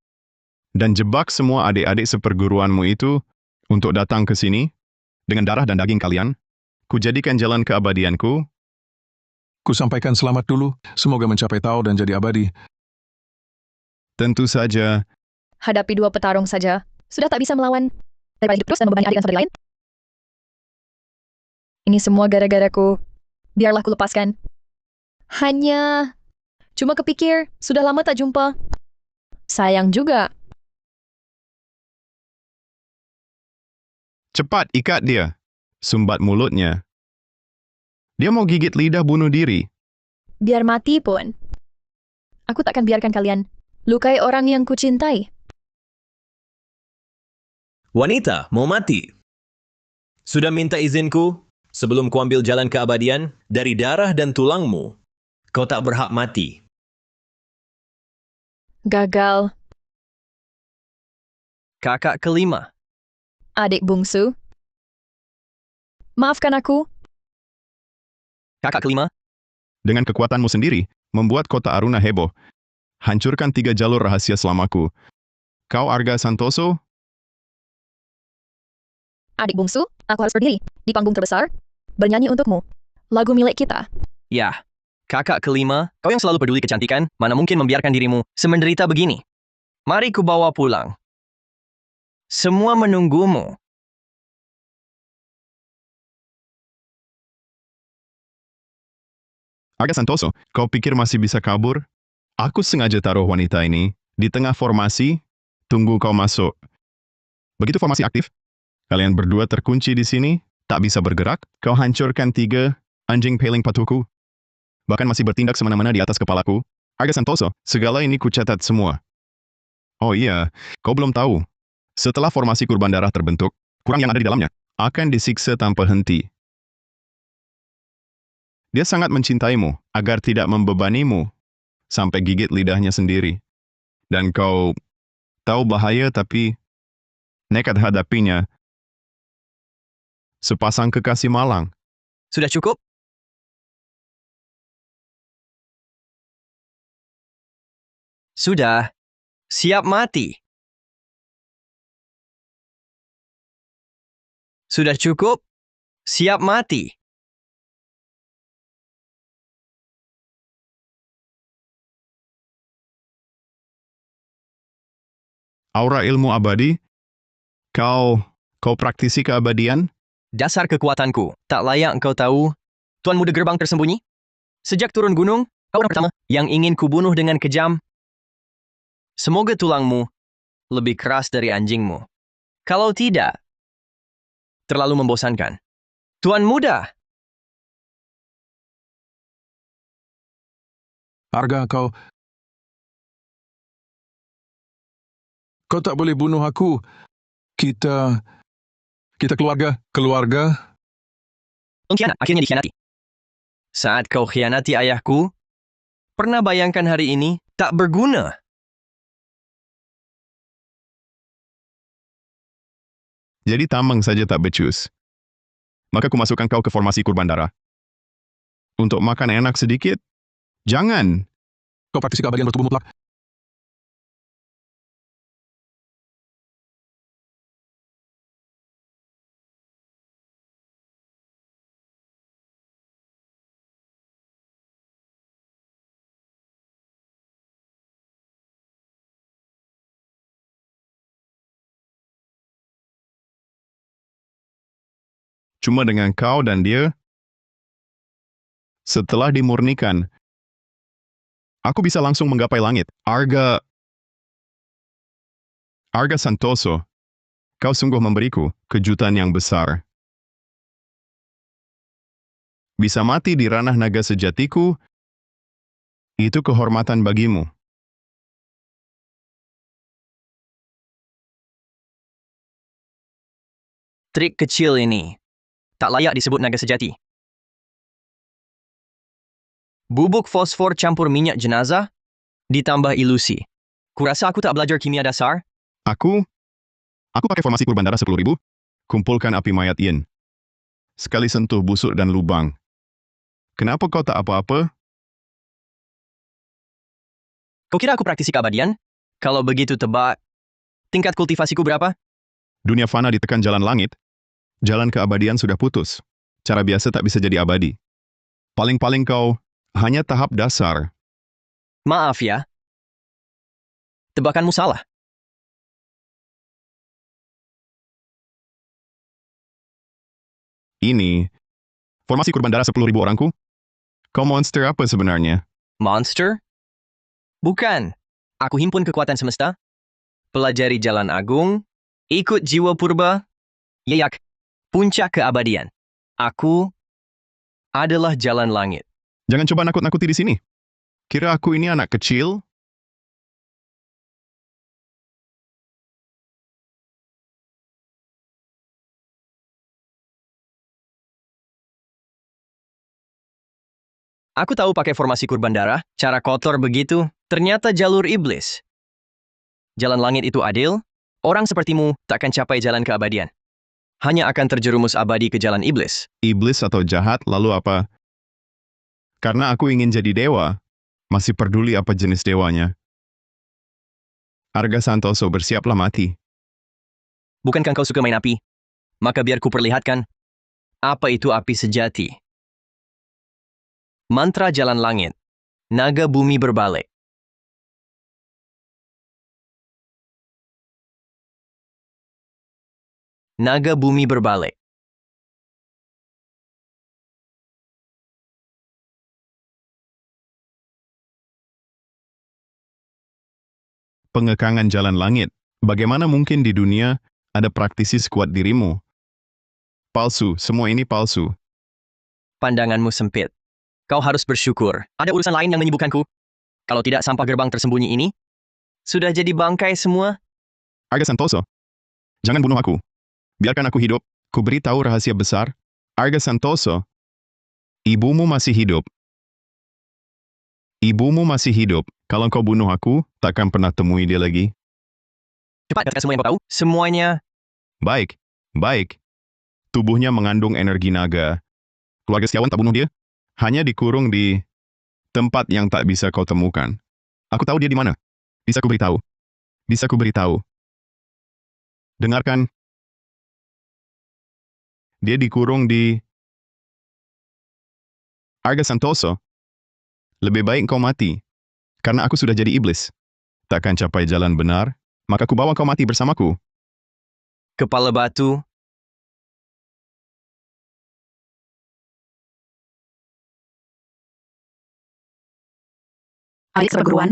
Dan jebak semua adik-adik seperguruanmu itu untuk datang ke sini dengan darah dan daging kalian. Kujadikan jalan keabadianku. Ku sampaikan selamat dulu, semoga mencapai Tao dan jadi abadi. Tentu saja. Hadapi 2 petarung saja. Sudah tak bisa melawan. Daripada hidup terus dan membebani adik dan saudari lain. Ini semua gara-garaku. Biarlah ku lepaskan. Hanya... Cuma kepikir, sudah lama tak jumpa. Sayang juga. Cepat ikat dia. Sumbat mulutnya. Dia mau gigit lidah bunuh diri. Biar mati pun. Aku takkan biarkan kalian lukai orang yang kucintai. Wanita, mau mati. Sudah minta izinku sebelum kuambil jalan keabadian dari darah dan tulangmu. Kau tak berhak mati. Gagal. Kakak kelima. Adik bungsu. Maafkan aku. Kakak kelima. Dengan kekuatanmu sendiri, membuat kota Aruna heboh. Hancurkan 3 jalur rahasia selamaku. Kau Arga Santoso? Adik bungsu, aku harus berdiri di panggung terbesar, bernyanyi untukmu. Lagu milik kita. Ya, kakak kelima, kau yang selalu peduli kecantikan, mana mungkin membiarkan dirimu semenderita begini. Mari ku bawa pulang. Semua menunggumu. Arga Santoso, kau pikir masih bisa kabur? Aku sengaja taruh wanita ini di tengah formasi, tunggu kau masuk. Begitu formasi aktif, kalian berdua terkunci di sini, tak bisa bergerak, kau hancurkan 3 anjing peling patuhku. Bahkan masih bertindak semena-mena di atas kepalaku. Arga Santoso, segala ini kucatat semua. Oh iya, kau belum tahu. Setelah formasi kurban darah terbentuk, kurang yang ada di dalamnya akan disiksa tanpa henti. Dia sangat mencintaimu agar tidak membebanimu sampai gigit lidahnya sendiri. Dan kau tahu bahaya tapi nekat hadapinya. Sepasang kekasih malang. Sudah cukup? Sudah. Siap mati. Sudah cukup? Siap mati. Aura ilmu abadi? Kau praktisi keabadian? Dasar kekuatanku, tak layak engkau tahu, Tuan Muda Gerbang Tersembunyi? Sejak turun gunung, kau orang pertama yang ingin kubunuh dengan kejam. Semoga tulangmu lebih keras dari anjingmu. Kalau tidak, terlalu membosankan. Tuan muda, Arga, kau tak boleh bunuh aku. Kita keluarga. pengkhianat akhirnya dikhianati. Saat kau khianati ayahku, pernah bayangkan hari ini tak berguna. Jadi tameng saja tak becus. Maka ku masukkan kau ke formasi kurban darah. Untuk makan enak sedikit? Jangan! Kau praktisi keabadian bertubuh mutlak. Cuma dengan kau dan dia, setelah dimurnikan, aku bisa langsung menggapai langit. Arga Santoso, kau sungguh memberiku kejutan yang besar. Bisa mati di ranah naga sejatiku, itu kehormatan bagimu. Trik kecil ini tak layak disebut naga sejati. Bubuk fosfor campur minyak jenazah, ditambah ilusi. Kurasa aku tak belajar kimia dasar? Aku pakai formasi kurban darah 10.000, kumpulkan api mayat Yin. Sekali sentuh busuk dan lubang. Kenapa kau tak apa-apa? Kau kira aku praktisi keabadian? Kalau begitu tebak, tingkat kultivasiku berapa? Dunia fana ditekan jalan langit, jalan keabadian sudah putus. Cara biasa tak bisa jadi abadi. Paling-paling kau hanya tahap dasar. Maaf ya. Tebakanmu salah. Ini, formasi kurban darah 10.000 orangku? Kau monster apa sebenarnya? Monster? Bukan. Aku himpun kekuatan semesta, pelajari jalan agung, ikut jiwa purba, yayak, puncak keabadian. Aku adalah jalan langit. Jangan coba nakut-nakuti di sini. Kira aku ini anak kecil? Aku tahu pakai formasi kurban darah, cara kotor begitu, ternyata jalur iblis. Jalan langit itu adil, orang sepertimu takkan capai jalan keabadian. Hanya akan terjerumus abadi ke jalan iblis. Iblis atau jahat, lalu apa? Karena aku ingin jadi dewa, masih peduli apa jenis dewanya. Arga Santoso, bersiaplah mati. Bukankah kau suka main api? Maka biar ku perlihatkan, apa itu api sejati. Mantra jalan langit, naga bumi berbalik. Naga bumi berbalik. Pengekangan jalan langit. Bagaimana mungkin di dunia ada praktisi sekuat dirimu? Palsu, semua ini palsu. Pandanganmu sempit. Kau harus bersyukur. Ada urusan lain yang menyibukkanku. Kalau tidak sampah gerbang tersembunyi ini, sudah jadi bangkai semua. Arga Santoso, jangan bunuh aku. Biarkan aku hidup. Ku beritahu rahasia besar. Arga Santoso, ibumu masih hidup. Ibumu masih hidup. Kalau kau bunuh aku, takkan pernah temui dia lagi. Cepat katakan semua yang kau tahu. Semuanya. Baik, baik. Tubuhnya mengandung energi naga. Keluarga Setiawan tak bunuh dia. Hanya dikurung di tempat yang tak bisa kau temukan. Aku tahu dia di mana. Bisa ku beritahu. Bisa ku beritahu. Dengarkan. Dia dikurung di Arga Santoso. Lebih baik kau mati. Karena aku sudah jadi iblis. Takkan capai jalan benar, maka ku bawa kau mati bersamaku. Kepala batu, Adik seperguruan?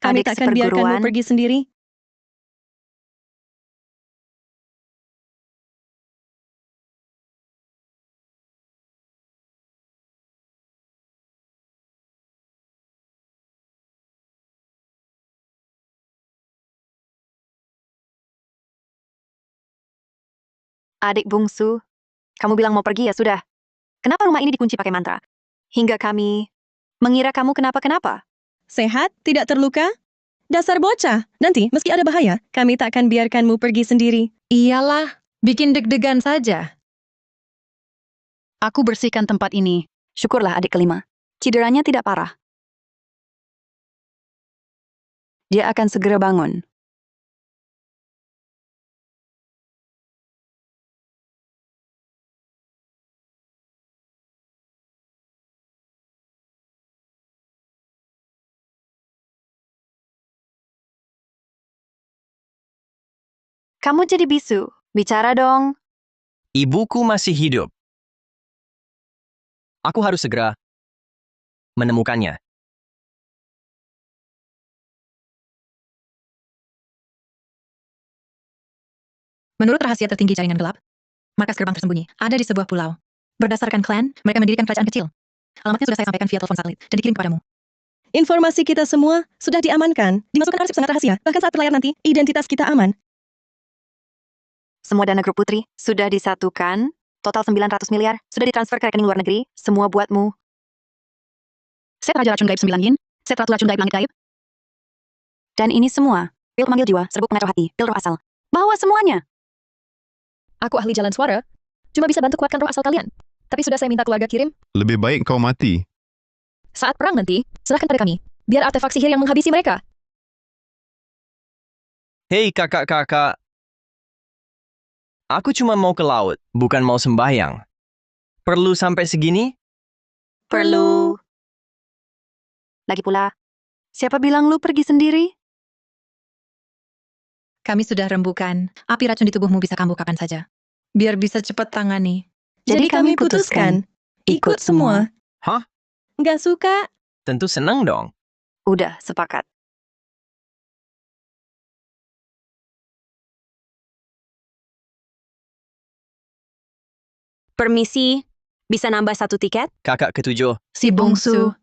Kami Adik takkan biarkanmu seperguruan. pergi sendiri. Adik bungsu, kamu bilang mau pergi ya sudah. Kenapa rumah ini dikunci pakai mantra? Hingga kami mengira kamu kenapa-kenapa. Sehat? Tidak terluka? Dasar bocah. Nanti, meski ada bahaya, kami takkan biarkanmu pergi sendiri. Iyalah, bikin deg-degan saja. Aku bersihkan tempat ini. Syukurlah adik kelima. Cederanya tidak parah. Dia akan segera bangun. Kamu jadi bisu. Bicara dong. Ibuku masih hidup. Aku harus segera menemukannya. Menurut rahasia tertinggi jaringan gelap, markas gerbang tersembunyi ada di sebuah pulau. Berdasarkan klan, mereka mendirikan kerajaan kecil. Alamatnya sudah saya sampaikan via telepon satelit dan dikirim kepadamu. Informasi kita semua sudah diamankan, dimasukkan arsip sangat rahasia. Bahkan saat berlayar nanti, identitas kita aman. Semua dana grup putri sudah disatukan. Total 900 miliar sudah ditransfer ke rekening luar negeri. Semua buatmu. Set Raja Racun Gaib 9 Yin, set Ratu Racun Gaib Langit Gaib. Dan ini semua. Pil pemanggil jiwa, serbuk pengacau hati, pil roh asal. Bawa semuanya. Aku ahli jalan suara, cuma bisa bantu kuatkan roh asal kalian. Tapi sudah saya minta keluarga kirim. Lebih baik kau mati. Saat perang nanti, serahkan pada kami. Biar artefak sihir yang menghabisi mereka. Hei kakak-kakak. Aku cuma mau ke laut, bukan mau sembahyang. Perlu sampai segini? Perlu. Lagi pula, siapa bilang lu pergi sendiri? Kami sudah rembukan. Api racun di tubuhmu bisa kambuh kapan saja. Biar bisa cepat tangani. Jadi kami putuskan, ikut semua. Hah? Nggak suka? Tentu senang dong. Udah, sepakat. Permisi, bisa nambah 1 tiket? Kakak ketujuh. Si bungsu.